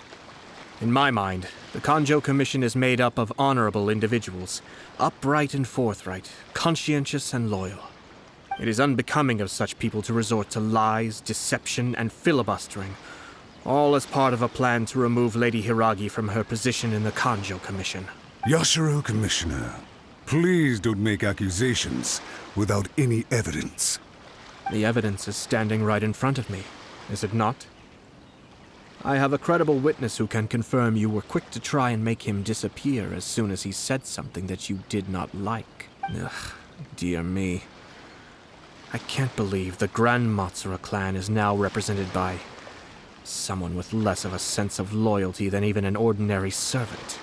In my mind, the Kujou Commission is made up of honorable individuals, upright and forthright, conscientious and loyal. It is unbecoming of such people to resort to lies, deception, and filibustering, all as part of a plan to remove Lady Hiiragi from her position in the Kujou Commission. Yashiro Commissioner, please don't make accusations without any evidence. The evidence is standing right in front of me, is it not? I have a credible witness who can confirm you were quick to try and make him disappear as soon as he said something that you did not like. Ugh, dear me. I can't believe the Grand Matsuura clan is now represented by someone with less of a sense of loyalty than even an ordinary servant.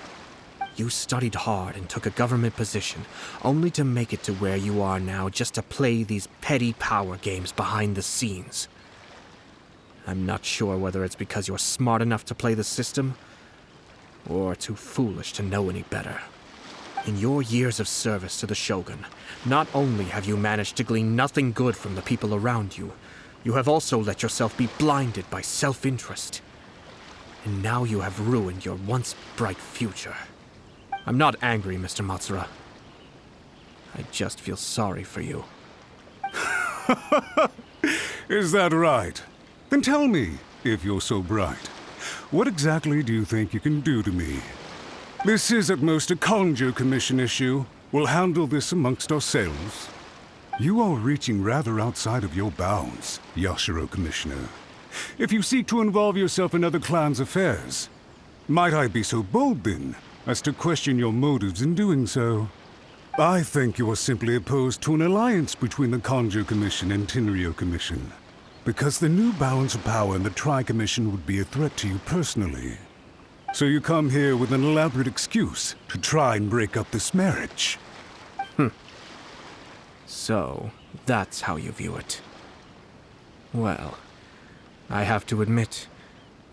You studied hard and took a government position, only to make it to where you are now just to play these petty power games behind the scenes. I'm not sure whether it's because you're smart enough to play the system, or too foolish to know any better. In your years of service to the Shogun, not only have you managed to glean nothing good from the people around you, you have also let yourself be blinded by self-interest. And now you have ruined your once bright future. I'm not angry, Mr. Matsuura. I just feel sorry for you. Is that right? Then tell me, if you're so bright, what exactly do you think you can do to me? This is at most a Kujou Commission issue. We'll handle this amongst ourselves. You are reaching rather outside of your bounds, Yashiro Commissioner. If you seek to involve yourself in other clans' affairs, might I be so bold then, as to question your motives in doing so? I think you are simply opposed to an alliance between the Kujou Commission and Tenryou Commission, because the new balance of power in the Tri-Commission would be a threat to you personally. So you come here with an elaborate excuse to try and break up this marriage. So, that's how you view it. Well, I have to admit,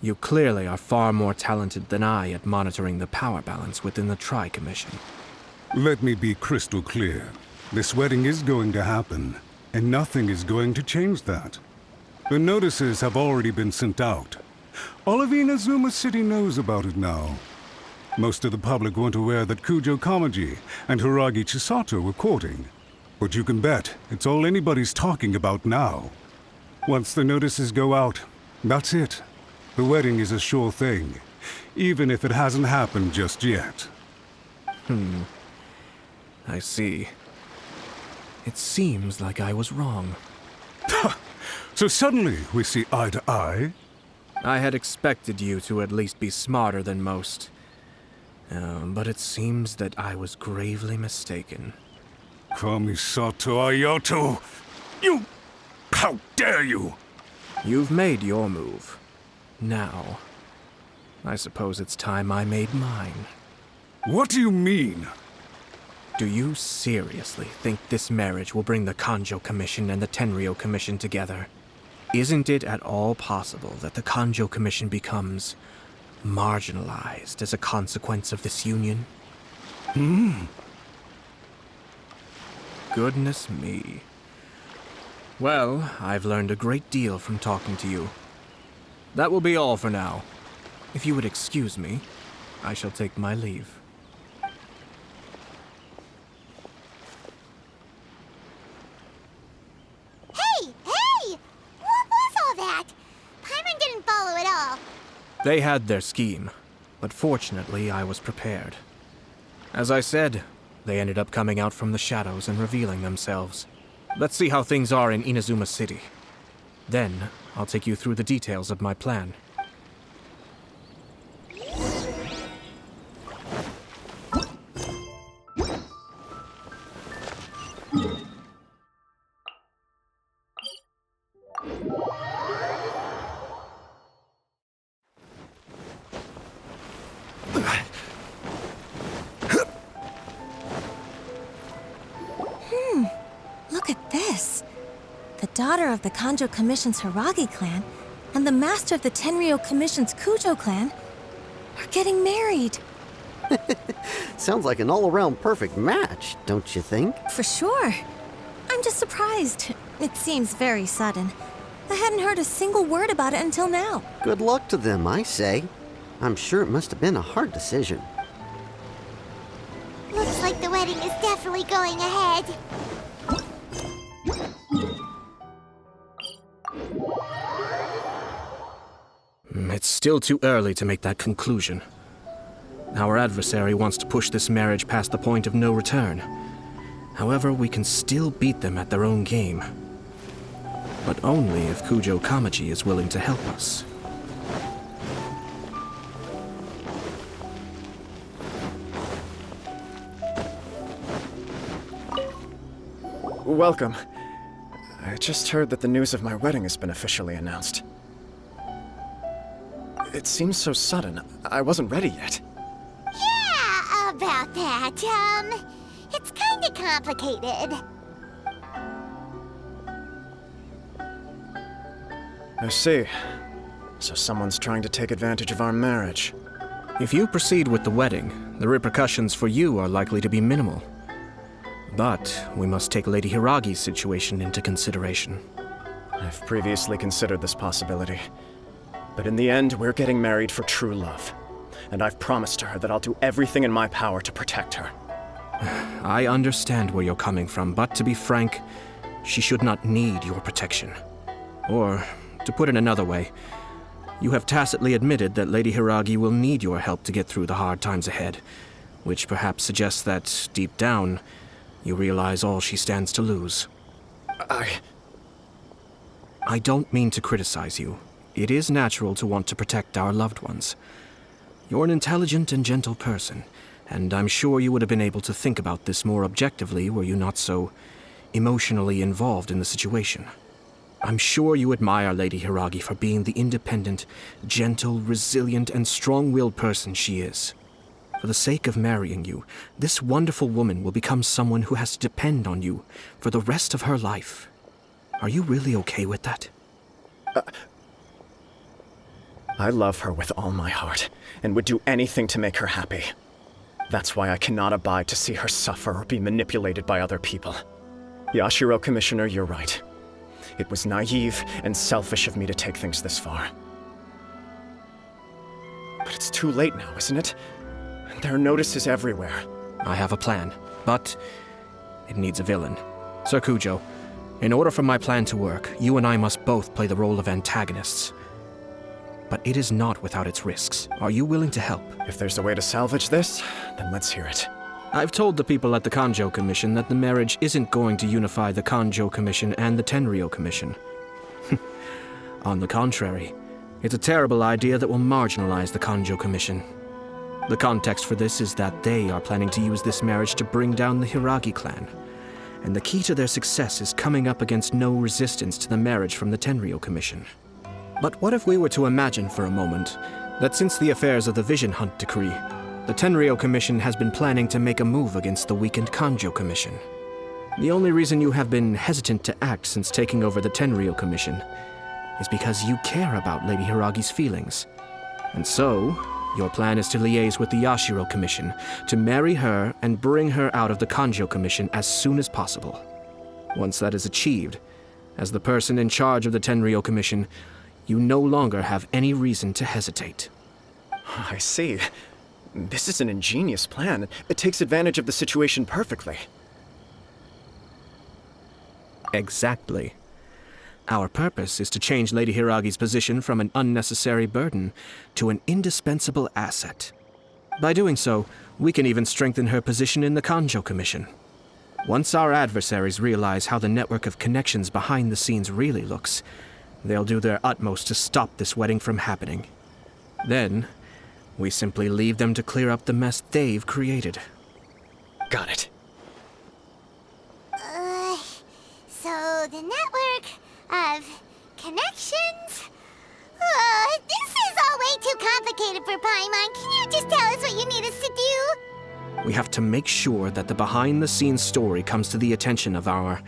you clearly are far more talented than I at monitoring the power balance within the Tri-Commission. Let me be crystal clear. This wedding is going to happen, and nothing is going to change that. The notices have already been sent out. All of Inazuma City knows about it now. Most of the public weren't aware that Kujou Kamaji and Hiiragi Chisato were courting. But you can bet it's all anybody's talking about now. Once the notices go out, that's it. The wedding is a sure thing, even if it hasn't happened just yet. I see. It seems like I was wrong. So suddenly we see eye to eye? I had expected you to at least be smarter than most. But it seems that I was gravely mistaken. Kamisato Ayato! You... How dare you! You've made your move. Now, I suppose it's time I made mine. What do you mean? Do you seriously think this marriage will bring the Kanjo Commission and the Tenryou Commission together? Isn't it at all possible that the Kanjo Commission becomes marginalized as a consequence of this union? Goodness me. Well, I've learned a great deal from talking to you. That will be all for now. If you would excuse me, I shall take my leave. Hey! What was all that? Paimon didn't follow at all. They had their scheme, but fortunately I was prepared. As I said, they ended up coming out from the shadows and revealing themselves. Let's see how things are in Inazuma City. Then, I'll take you through the details of my plan. Look at this. The daughter of the Kanjo Commission's Hiiragi clan and the master of the Tenryou Commission's Kujou clan are getting married. Sounds like an all-around perfect match, don't you think? For sure. I'm just surprised. It seems very sudden. I hadn't heard a single word about it until now. Good luck to them, I say. I'm sure it must have been a hard decision. Looks like the wedding is definitely going ahead. It's still too early to make that conclusion. Our adversary wants to push this marriage past the point of no return. However, we can still beat them at their own game. But only if Kujou Kamaji is willing to help us. Welcome. I just heard that the news of my wedding has been officially announced. It seems so sudden. I wasn't ready yet. Yeah, about that. It's kinda complicated. I see. So someone's trying to take advantage of our marriage. If you proceed with the wedding, the repercussions for you are likely to be minimal. But we must take Lady Hiiragi's situation into consideration. I've previously considered this possibility. But in the end, we're getting married for true love. And I've promised her that I'll do everything in my power to protect her. I understand where you're coming from, but to be frank, she should not need your protection. Or, to put it another way, you have tacitly admitted that Lady Hiiragi will need your help to get through the hard times ahead, which perhaps suggests that, deep down, you realize all she stands to lose. I don't mean to criticize you. It is natural to want to protect our loved ones. You're an intelligent and gentle person, and I'm sure you would have been able to think about this more objectively were you not so emotionally involved in the situation. I'm sure you admire Lady Hiiragi for being the independent, gentle, resilient, and strong-willed person she is. For the sake of marrying you, this wonderful woman will become someone who has to depend on you for the rest of her life. Are you really okay with that? I love her with all my heart, and would do anything to make her happy. That's why I cannot abide to see her suffer or be manipulated by other people. Yashiro Commissioner, you're right. It was naive and selfish of me to take things this far. But it's too late now, isn't it? There are notices everywhere. I have a plan, but it needs a villain. Sir Kujou, in order for my plan to work, you and I must both play the role of antagonists. But it is not without its risks. Are you willing to help? If there's a way to salvage this, then let's hear it. I've told the people at the Kanjo Commission that the marriage isn't going to unify the Kanjo Commission and the Tenryou Commission. On the contrary, it's a terrible idea that will marginalize the Kanjo Commission. The context for this is that they are planning to use this marriage to bring down the Hiiragi clan. And the key to their success is coming up against no resistance to the marriage from the Tenryou Commission. But what if we were to imagine for a moment that since the affairs of the Vision Hunt decree, the Tenryou Commission has been planning to make a move against the weakened Kanjo Commission? The only reason you have been hesitant to act since taking over the Tenryou Commission is because you care about Lady Hiiragi's feelings. And so, your plan is to liaise with the Yashiro Commission to marry her and bring her out of the Kanjo Commission as soon as possible. Once that is achieved, as the person in charge of the Tenryou Commission, you no longer have any reason to hesitate. I see. This is an ingenious plan. It takes advantage of the situation perfectly. Exactly. Our purpose is to change Lady Hiiragi's position from an unnecessary burden to an indispensable asset. By doing so, we can even strengthen her position in the Kanjo Commission. Once our adversaries realize how the network of connections behind the scenes really looks, they'll do their utmost to stop this wedding from happening. Then, we simply leave them to clear up the mess they've created. Got it. So the network of connections? This is all way too complicated for Paimon. Can you just tell us what you need us to do? We have to make sure that the behind-the-scenes story comes to the attention of our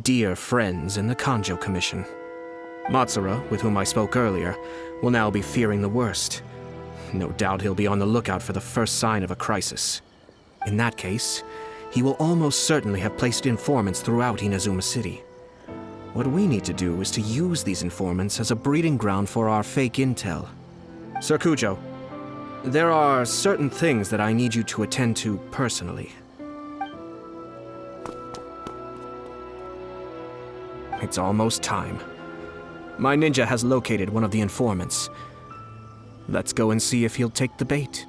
dear friends in the Kanjo Commission. Matsuura, with whom I spoke earlier, will now be fearing the worst. No doubt he'll be on the lookout for the first sign of a crisis. In that case, he will almost certainly have placed informants throughout Inazuma City. What we need to do is to use these informants as a breeding ground for our fake intel. Sir Kujou, there are certain things that I need you to attend to personally. It's almost time. My ninja has located one of the informants. Let's go and see if he'll take the bait.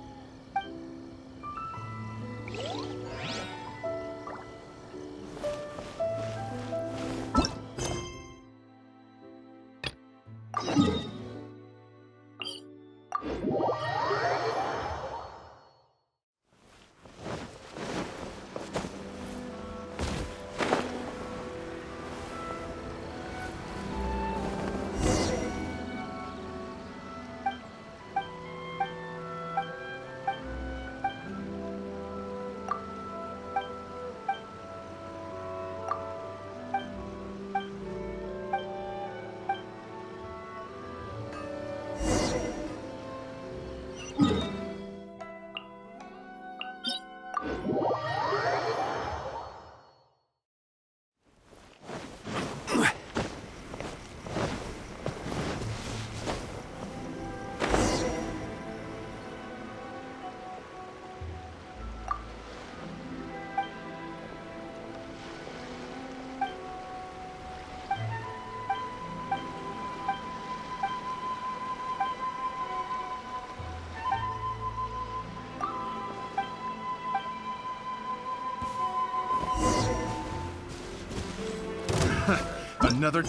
Another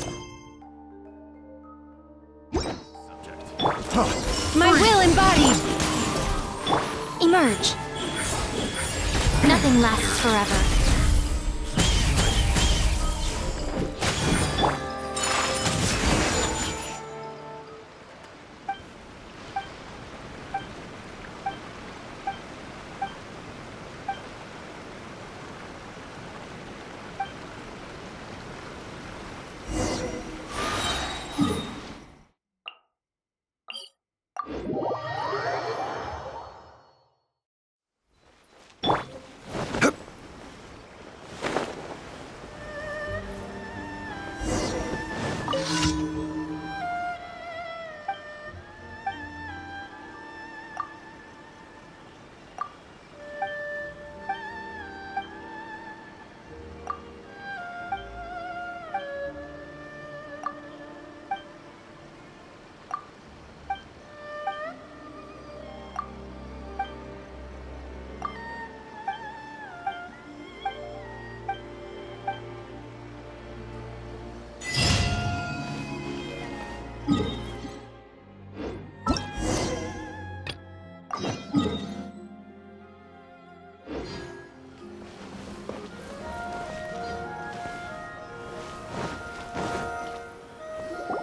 My will embodied! Emerge. Nothing lasts forever.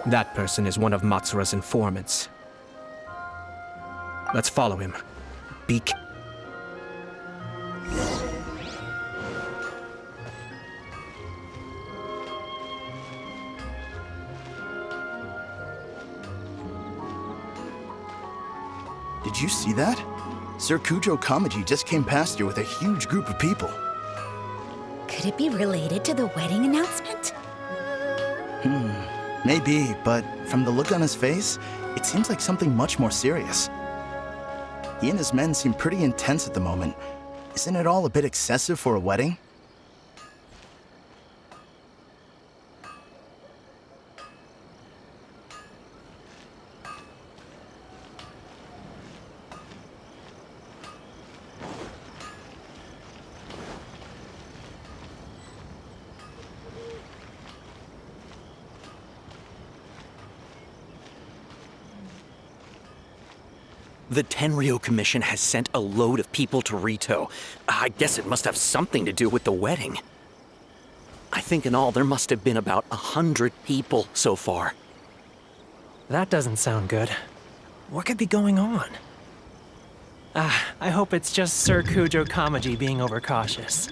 That person is one of Matsuura's informants. Let's follow him. Did you see that? Sir Kujou Kamaji just came past here with a huge group of people. Could it be related to the wedding announcement? Maybe, but from the look on his face, it seems like something much more serious. He and his men seem pretty intense at the moment. Isn't it all a bit excessive for a wedding? The Tenryou Commission has sent a load of people to Rito. I guess it must have something to do with the wedding. I think in all there must have been about 100 people so far. That doesn't sound good. What could be going on? I hope it's just Sir Kujou Kamaji being overcautious.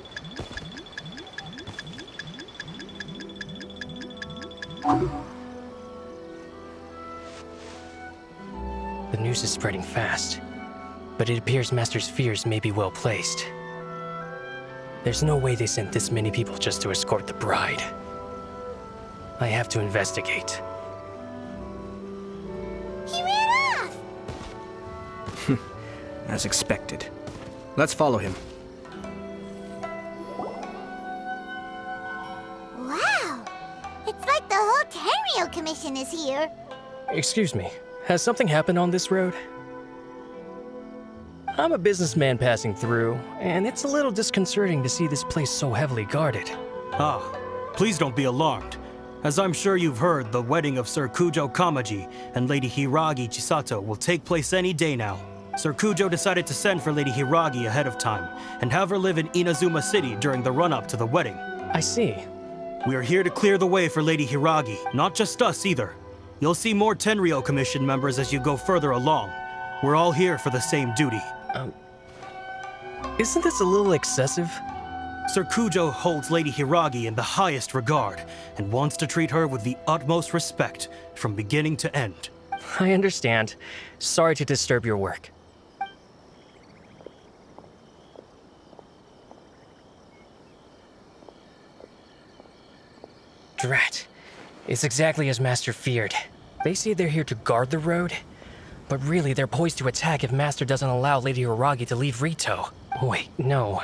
The news is spreading fast, but it appears Master's fears may be well placed. There's no way they sent this many people just to escort the bride. I have to investigate. He ran off! As expected. Let's follow him. Wow! It's like the whole Tenryou Commission is here. Excuse me, has something happened on this road? I'm a businessman passing through, and it's a little disconcerting to see this place so heavily guarded. Ah, please don't be alarmed. As I'm sure you've heard, the wedding of Sir Kujou Kamaji and Lady Hiiragi Chisato will take place any day now. Sir Kujou decided to send for Lady Hiiragi ahead of time, and have her live in Inazuma City during the run-up to the wedding. I see. We are here to clear the way for Lady Hiiragi, not just us either. You'll see more Tenryou Commission members as you go further along. We're all here for the same duty. Isn't this a little excessive? Sir Kujou holds Lady Hiiragi in the highest regard, and wants to treat her with the utmost respect, from beginning to end. I understand. Sorry to disturb your work. Drat. It's exactly as Master feared. They say they're here to guard the road, but really they're poised to attack if Master doesn't allow Lady Hiiragi to leave Rito. Wait, no.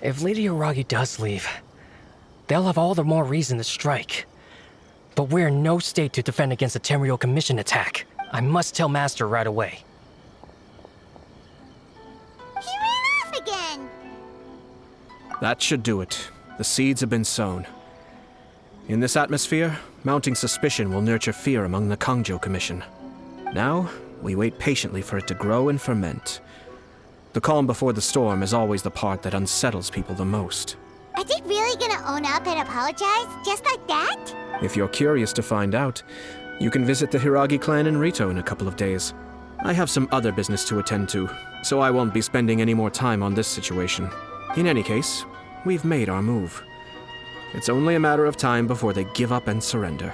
If Lady Hiiragi does leave, they'll have all the more reason to strike. But we're in no state to defend against a Tenryou Commission attack. I must tell Master right away. He ran off again! That should do it. The seeds have been sown. In this atmosphere, mounting suspicion will nurture fear among the Kujou Commission. Now, we wait patiently for it to grow and ferment. The calm before the storm is always the part that unsettles people the most. Are they really gonna own up and apologize, just like that? If you're curious to find out, you can visit the Hiiragi clan in Rito in a couple of days. I have some other business to attend to, so I won't be spending any more time on this situation. In any case, we've made our move. It's only a matter of time before they give up and surrender.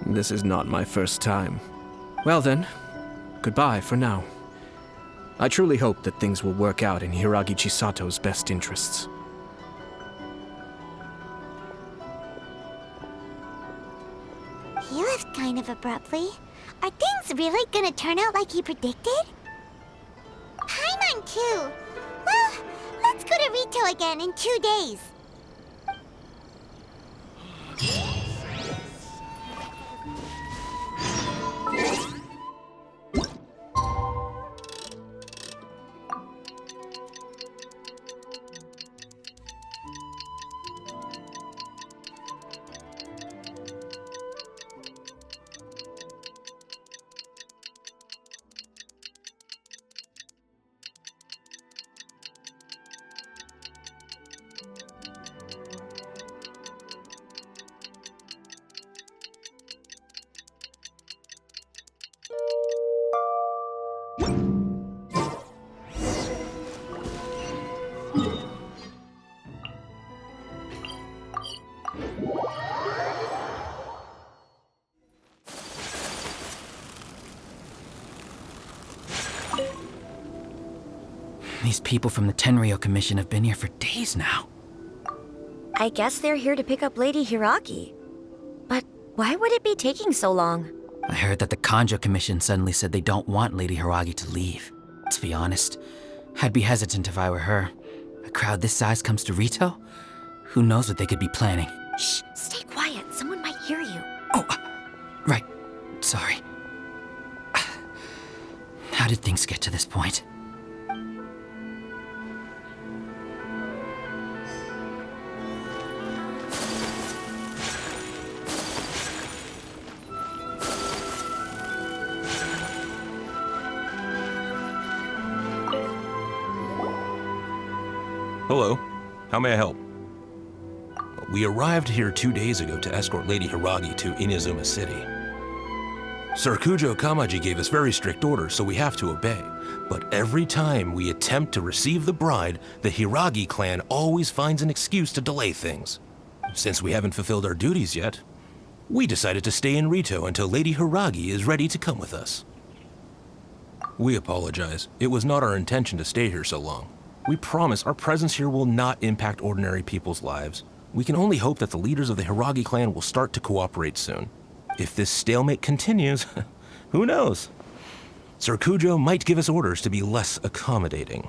This is not my first time. Well then, goodbye for now. I truly hope that things will work out in Hiiragi Chisato's best interests. He left kind of abruptly. Are things really gonna turn out like he predicted? Paimon too! Well, let's go to Rito again in 2 days. These people from the Tenryou Commission have been here for days now. I guess they're here to pick up Lady Hiiragi. But why would it be taking so long? I heard that the Kanjo Commission suddenly said they don't want Lady Hiiragi to leave. To be honest, I'd be hesitant if I were her. A crowd this size comes to Rito? Who knows what they could be planning? Shh, stay quiet. Someone might hear you. Right. Sorry. How did things get to this point? Hello. How may I help? We arrived here 2 days ago to escort Lady Hiiragi to Inazuma City. Sir Kujou Kamaji gave us very strict orders, so we have to obey. But every time we attempt to receive the bride, the Hiiragi clan always finds an excuse to delay things. Since we haven't fulfilled our duties yet, we decided to stay in Rito until Lady Hiiragi is ready to come with us. We apologize. It was not our intention to stay here so long. We promise our presence here will not impact ordinary people's lives. We can only hope that the leaders of the Hiiragi clan will start to cooperate soon. If this stalemate continues, who knows? Sir Kujou might give us orders to be less accommodating.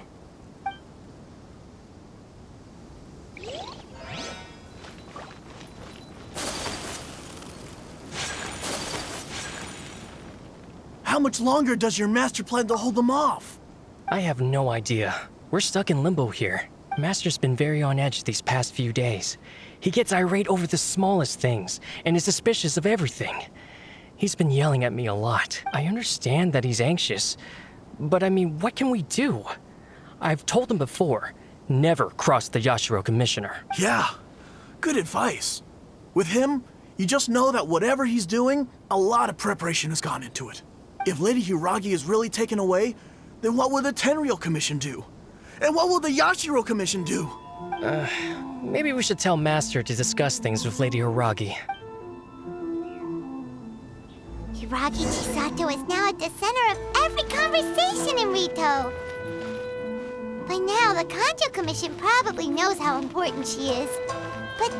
How much longer does your master plan to hold them off? I have no idea. We're stuck in limbo here. Master's been very on edge these past few days. He gets irate over the smallest things, and is suspicious of everything. He's been yelling at me a lot. I understand that he's anxious, but I mean, what can we do? I've told him before, never cross the Yashiro Commissioner. Yeah, good advice. With him, you just know that whatever he's doing, a lot of preparation has gone into it. If Lady Hiiragi is really taken away, then what will the Tenryou Commission do? And what will the Yashiro Commission do? Maybe we should tell Master to discuss things with Lady Hiiragi. Hiiragi Chisato is now at the center of every conversation in Rito. By now, the Kanjo Commission probably knows how important she is. But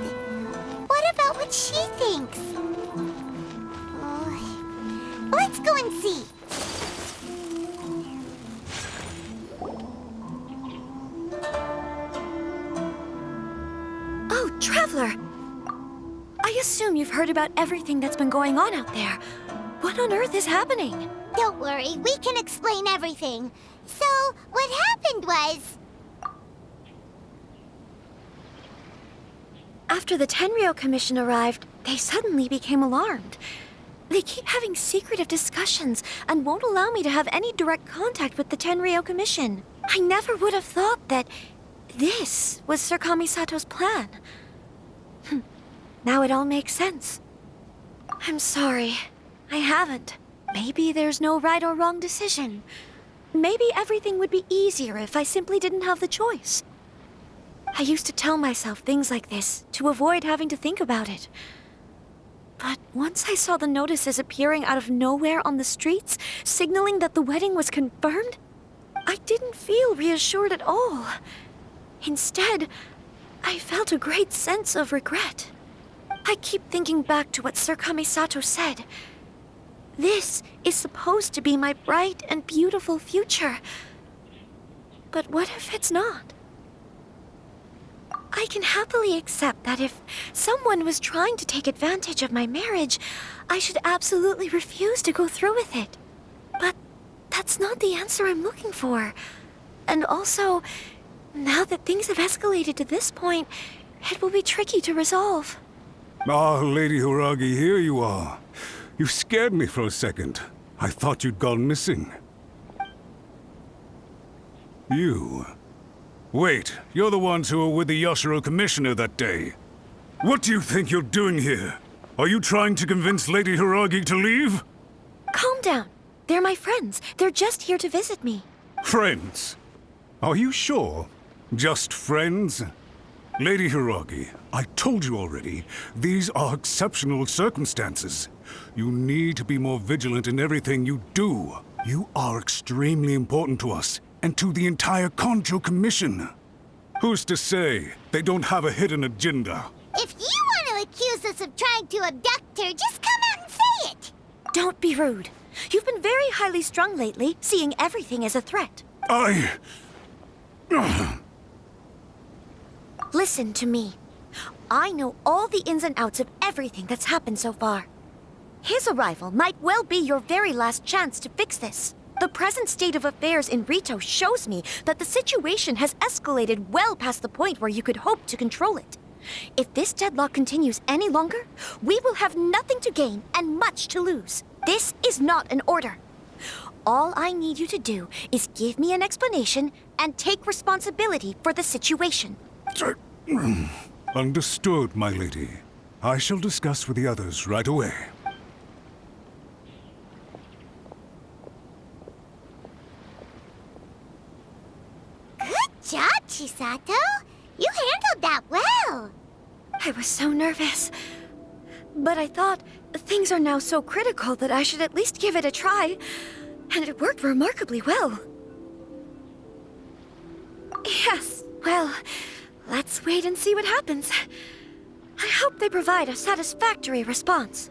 what about what she thinks? Let's go and see. Oh, Traveler! I assume you've heard about everything that's been going on out there. What on earth is happening? Don't worry, we can explain everything. So, what happened was... After the Tenryou Commission arrived, they suddenly became alarmed. They keep having secretive discussions and won't allow me to have any direct contact with the Tenryou Commission. I never would have thought that this was Sir Kamisato's plan. Now it all makes sense. I'm sorry. I haven't. Maybe there's no right or wrong decision. Maybe everything would be easier if I simply didn't have the choice. I used to tell myself things like this to avoid having to think about it. But once I saw the notices appearing out of nowhere on the streets, signaling that the wedding was confirmed, I didn't feel reassured at all. Instead, I felt a great sense of regret. I keep thinking back to what Sir Kamisato said. This is supposed to be my bright and beautiful future. But what if it's not? I can happily accept that if someone was trying to take advantage of my marriage, I should absolutely refuse to go through with it. But that's not the answer I'm looking for. And also, now that things have escalated to this point, it will be tricky to resolve. Ah, Lady Hiiragi, here you are. You scared me for a second. I thought you'd gone missing. You... Wait, you're the ones who were with the Yashiro Commissioner that day. What do you think you're doing here? Are you trying to convince Lady Hiiragi to leave? Calm down. They're my friends. They're just here to visit me. Friends? Are you sure? Just friends? Lady Hiiragi, I told you already, these are exceptional circumstances. You need to be more vigilant in everything you do. You are extremely important to us, and to the entire Kujou Commission. Who's to say they don't have a hidden agenda? If you want to accuse us of trying to abduct her, just come out and say it! Don't be rude. You've been very highly strung lately, seeing everything as a threat. Listen to me. I know all the ins and outs of everything that's happened so far. His arrival might well be your very last chance to fix this. The present state of affairs in Rito shows me that the situation has escalated well past the point where you could hope to control it. If this deadlock continues any longer, we will have nothing to gain and much to lose. This is not an order. All I need you to do is give me an explanation and take responsibility for the situation. Understood, my lady. I shall discuss with the others right away. Good job, Chisato! You handled that well! I was so nervous. But I thought things are now so critical that I should at least give it a try. And it worked remarkably well. Yes, well, let's wait and see what happens. I hope they provide a satisfactory response.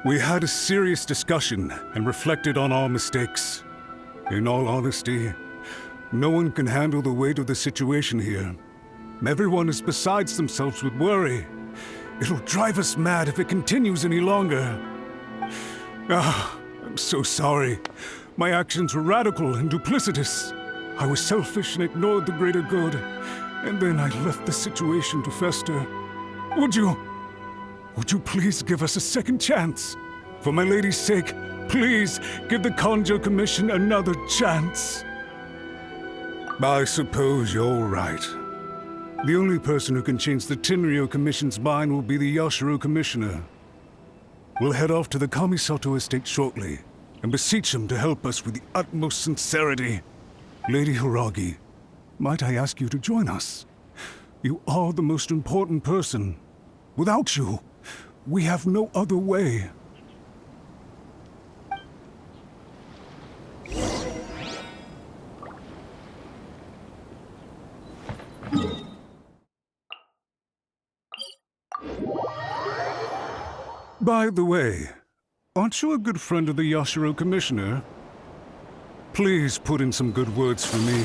We had a serious discussion and reflected on our mistakes. In all honesty, no one can handle the weight of the situation here. Everyone is beside themselves with worry. It'll drive us mad if it continues any longer. I'm so sorry. My actions were radical and duplicitous. I was selfish and ignored the greater good. And then I left the situation to fester. Would you please give us a second chance? For my lady's sake, please give the Kujou Commission another chance. I suppose you're right. The only person who can change the Tenryou Commission's mind will be the Yashiro Commissioner. We'll head off to the Kamisato estate shortly, and beseech him to help us with the utmost sincerity. Lady Hiiragi, might I ask you to join us? You are the most important person. Without you, we have no other way. By the way, aren't you a good friend of the Yashiro Commissioner? Please put in some good words for me.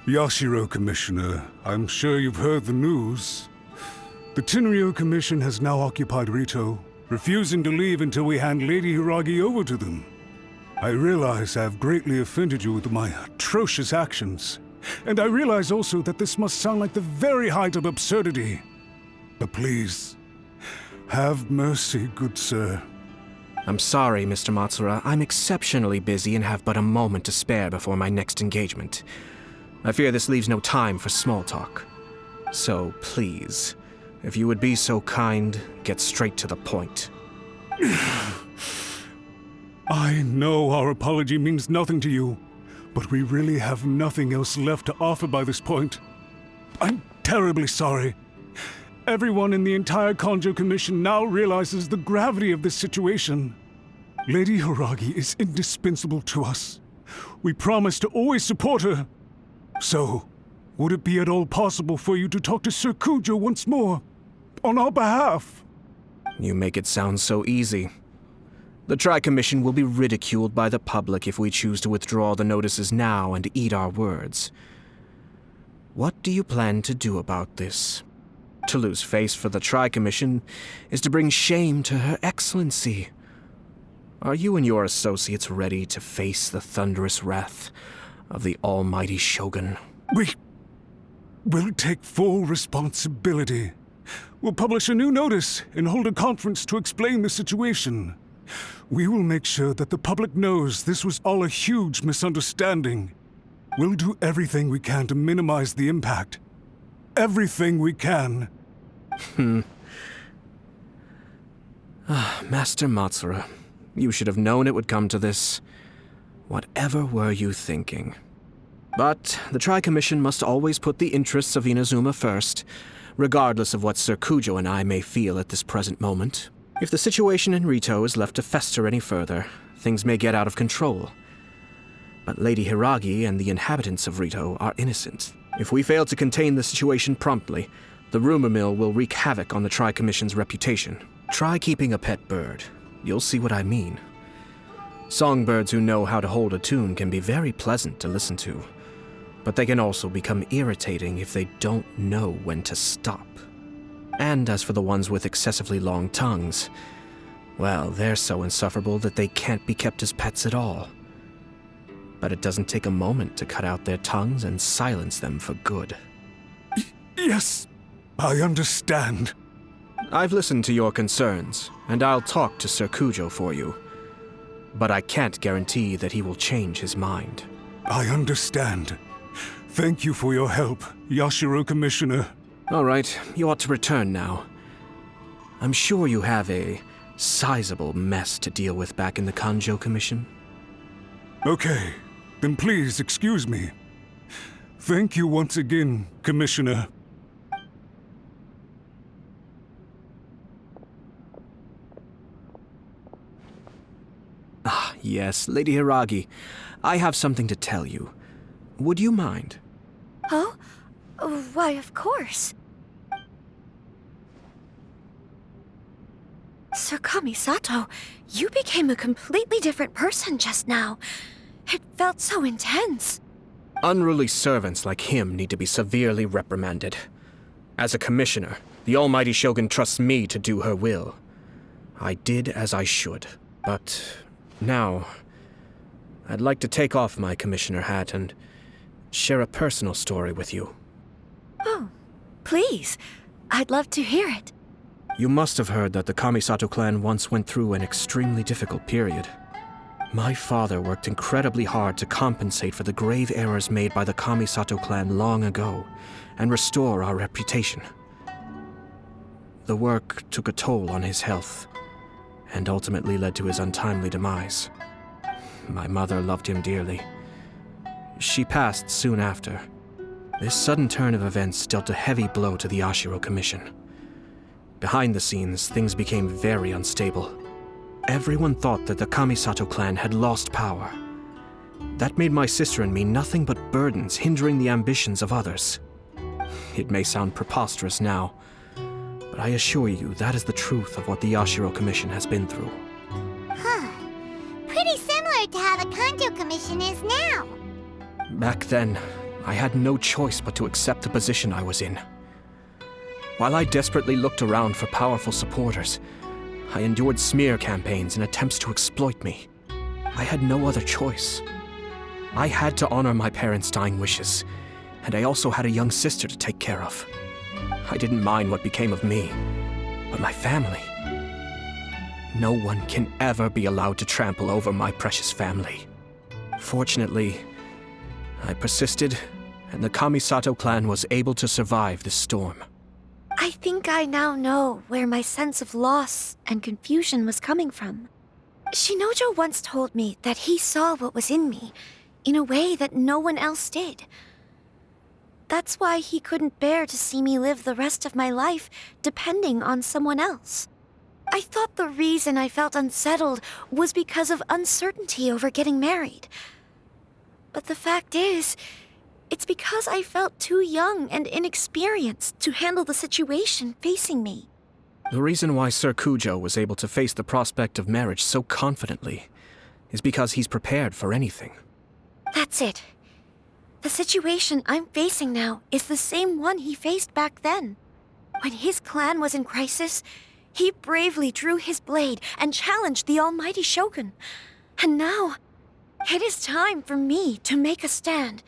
Yashiro Commissioner, I'm sure you've heard the news. The Tenryou Commission has now occupied Rito, refusing to leave until we hand Lady Hiiragi over to them. I realize I have greatly offended you with my atrocious actions, and I realize also that this must sound like the very height of absurdity. But please, have mercy, good sir. I'm sorry, Mr. Matsuura. I'm exceptionally busy and have but a moment to spare before my next engagement. I fear this leaves no time for small talk. So please, if you would be so kind, get straight to the point. I know our apology means nothing to you, but we really have nothing else left to offer by this point. I'm terribly sorry. Everyone in the entire Kujou Commission now realizes the gravity of this situation. Lady Hiiragi is indispensable to us. We promise to always support her. So, would it be at all possible for you to talk to Sir Kujou once more, on our behalf? You make it sound so easy. The Tri-Commission will be ridiculed by the public if we choose to withdraw the notices now and eat our words. What do you plan to do about this? To lose face for the Tri-Commission is to bring shame to Her Excellency. Are you and your associates ready to face the thunderous wrath of the almighty Shogun? We'll take full responsibility. We'll publish a new notice and hold a conference to explain the situation. We will make sure that the public knows this was all a huge misunderstanding. We'll do everything we can to minimize the impact. Everything we can. Master Matsuura, you should have known it would come to this. Whatever were you thinking? But the Tri-Commission must always put the interests of Inazuma first, regardless of what Sir Kujou and I may feel at this present moment. If the situation in Rito is left to fester any further, things may get out of control. But Lady Hiiragi and the inhabitants of Rito are innocent. If we fail to contain the situation promptly, the rumor mill will wreak havoc on the Tri-Commission's reputation. Try keeping a pet bird. You'll see what I mean. Songbirds who know how to hold a tune can be very pleasant to listen to, but they can also become irritating if they don't know when to stop. And as for the ones with excessively long tongues, well, they're so insufferable that they can't be kept as pets at all. But it doesn't take a moment to cut out their tongues and silence them for good. Yes, I understand. I've listened to your concerns, and I'll talk to Sir Kujou for you. But I can't guarantee that he will change his mind. I understand. Thank you for your help, Yashiro Commissioner. All right, you ought to return now. I'm sure you have a sizable mess to deal with back in the Kanjo Commission. Okay, then please excuse me. Thank you once again, Commissioner. Ah, yes, Lady Hiiragi. I have something to tell you. Would you mind? Oh? Why, of course. Sir Kamisato, you became a completely different person just now. It felt so intense. Unruly servants like him need to be severely reprimanded. As a commissioner, the almighty Shogun trusts me to do her will. I did as I should, but now I'd like to take off my commissioner hat and share a personal story with you. Oh, please. I'd love to hear it. You must have heard that the Kamisato clan once went through an extremely difficult period. My father worked incredibly hard to compensate for the grave errors made by the Kamisato clan long ago and restore our reputation. The work took a toll on his health and ultimately led to his untimely demise. My mother loved him dearly. She passed soon after. This sudden turn of events dealt a heavy blow to the Yashiro Commission. Behind the scenes, things became very unstable. Everyone thought that the Kamisato clan had lost power. That made my sister and me nothing but burdens hindering the ambitions of others. It may sound preposterous now, but I assure you that is the truth of what the Yashiro Commission has been through. Huh. Pretty similar to how the Kanjo Commission is now. Back then, I had no choice but to accept the position I was in. While I desperately looked around for powerful supporters, I endured smear campaigns and attempts to exploit me. I had no other choice. I had to honor my parents' dying wishes, and I also had a young sister to take care of. I didn't mind what became of me, but my family. No one can ever be allowed to trample over my precious family. Fortunately, I persisted, and the Kamisato clan was able to survive this storm. I think I now know where my sense of loss and confusion was coming from. Shinnojou once told me that he saw what was in me in a way that no one else did. That's why he couldn't bear to see me live the rest of my life depending on someone else. I thought the reason I felt unsettled was because of uncertainty over getting married. But the fact is, it's because I felt too young and inexperienced to handle the situation facing me. The reason why Sir Kujou was able to face the prospect of marriage so confidently is because he's prepared for anything. That's it. The situation I'm facing now is the same one he faced back then. When his clan was in crisis, He bravely drew his blade and challenged the almighty Shogun. And now, it is time for me to make a stand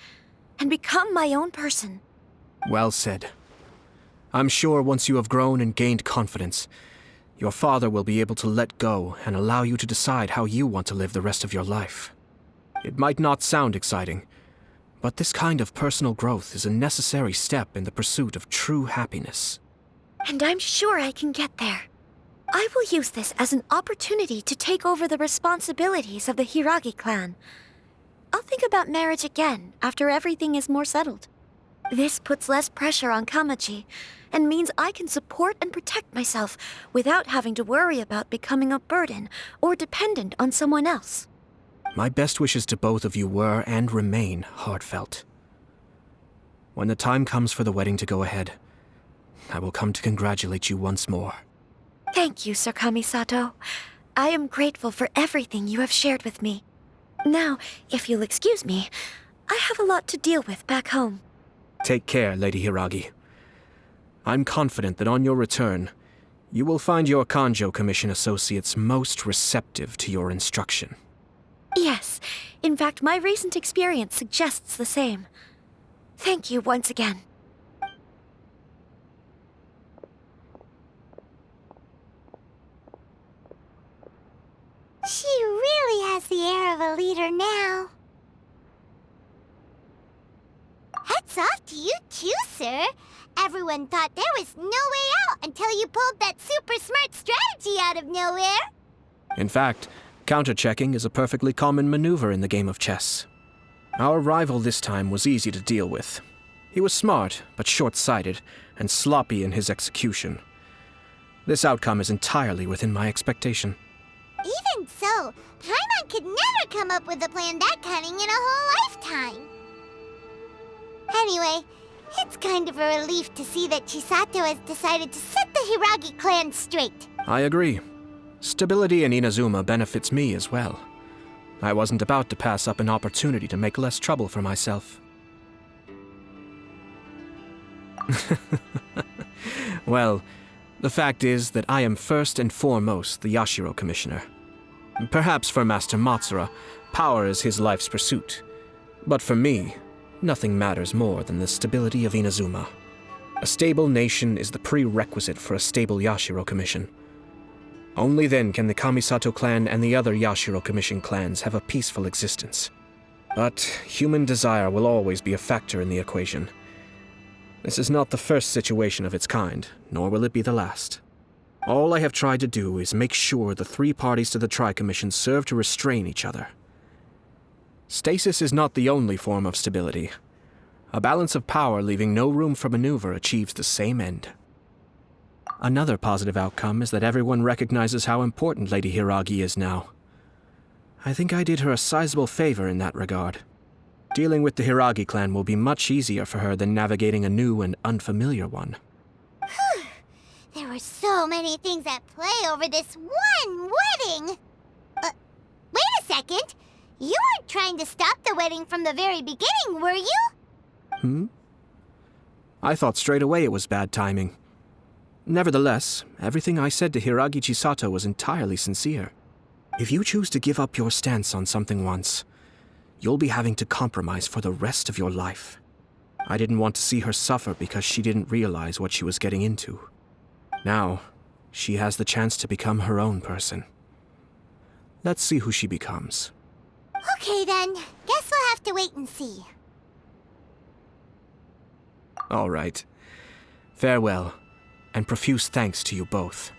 and become my own person. Well said. I'm sure once you have grown and gained confidence, your father will be able to let go and allow you to decide how you want to live the rest of your life. It might not sound exciting, but this kind of personal growth is a necessary step in the pursuit of true happiness. And I'm sure I can get there. I will use this as an opportunity to take over the responsibilities of the Hiiragi clan. I'll think about marriage again after everything is more settled. This puts less pressure on Kamaji, and means I can support and protect myself without having to worry about becoming a burden or dependent on someone else. My best wishes to both of you were and remain heartfelt. When the time comes for the wedding to go ahead, I will come to congratulate you once more. Thank you, Sir Kamisato. I am grateful for everything you have shared with me. Now, if you'll excuse me, I have a lot to deal with back home. Take care, Lady Hiiragi. I'm confident that on your return, you will find your Kanjo Commission associates most receptive to your instruction. Yes, in fact, my recent experience suggests the same. Thank you once again. She really has the air of a leader now. Hats off to you too, sir. Everyone thought there was no way out until you pulled that super smart strategy out of nowhere. In fact, counter-checking is a perfectly common maneuver in the game of chess. Our rival this time was easy to deal with. He was smart, but short-sighted, and sloppy in his execution. This outcome is entirely within my expectation. Even so, Paimon could never come up with a plan that cunning in a whole lifetime. Anyway, it's kind of a relief to see that Chisato has decided to set the Hiiragi clan straight. I agree. Stability in Inazuma benefits me as well. I wasn't about to pass up an opportunity to make less trouble for myself. Well, the fact is that I am first and foremost the Yashiro Commissioner. Perhaps for Master Matsuura, power is his life's pursuit. But for me, nothing matters more than the stability of Inazuma. A stable nation is the prerequisite for a stable Yashiro Commission. Only then can the Kamisato clan and the other Yashiro Commission clans have a peaceful existence. But human desire will always be a factor in the equation. This is not the first situation of its kind, nor will it be the last. All I have tried to do is make sure the three parties to the Tri-Commission serve to restrain each other. Stasis is not the only form of stability. A balance of power leaving no room for maneuver achieves the same end. Another positive outcome is that everyone recognizes how important Lady Hiiragi is now. I think I did her a sizable favor in that regard. Dealing with the Hiiragi clan will be much easier for her than navigating a new and unfamiliar one. There were so many things at play over this one wedding. Wait a second. You weren't trying to stop the wedding from the very beginning, were you? I thought straight away it was bad timing. Nevertheless, everything I said to Hiiragi Chisato was entirely sincere. If you choose to give up your stance on something once, you'll be having to compromise for the rest of your life. I didn't want to see her suffer because she didn't realize what she was getting into. Now, she has the chance to become her own person. Let's see who she becomes. Okay then, guess we'll have to wait and see. All right. Farewell, and profuse thanks to you both.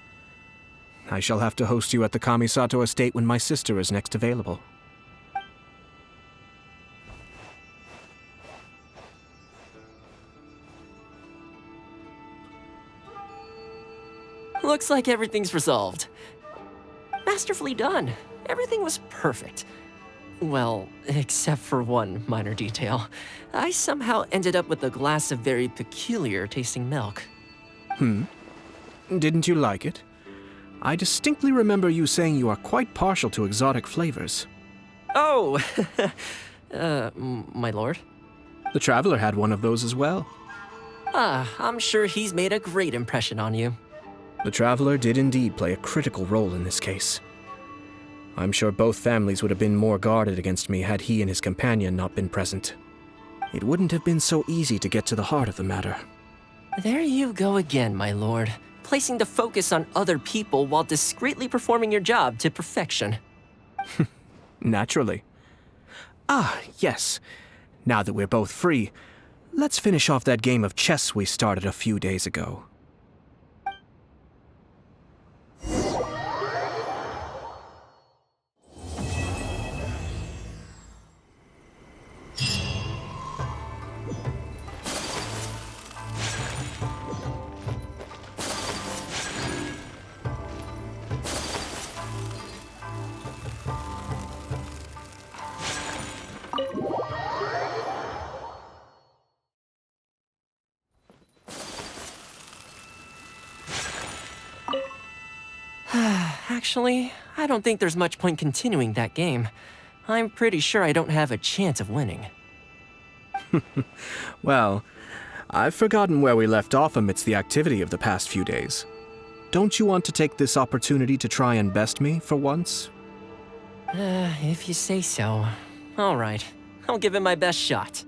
I shall have to host you at the Kamisato estate when my sister is next available. Looks like everything's resolved. Masterfully done. Everything was perfect. Well, except for one minor detail. I somehow ended up with a glass of very peculiar tasting milk. Didn't you like it? I distinctly remember you saying you are quite partial to exotic flavors. Oh, my lord? The Traveler had one of those as well. I'm sure he's made a great impression on you. The Traveler did indeed play a critical role in this case. I'm sure both families would have been more guarded against me had he and his companion not been present. It wouldn't have been so easy to get to the heart of the matter. There you go again, my lord. Placing the focus on other people while discreetly performing your job to perfection. Naturally. Ah, yes. Now that we're both free, let's finish off that game of chess we started a few days ago. Actually, I don't think there's much point continuing that game. I'm pretty sure I don't have a chance of winning. Well, I've forgotten where we left off amidst the activity of the past few days. Don't you want to take this opportunity to try and best me for once? If you say so. All right, I'll give it my best shot.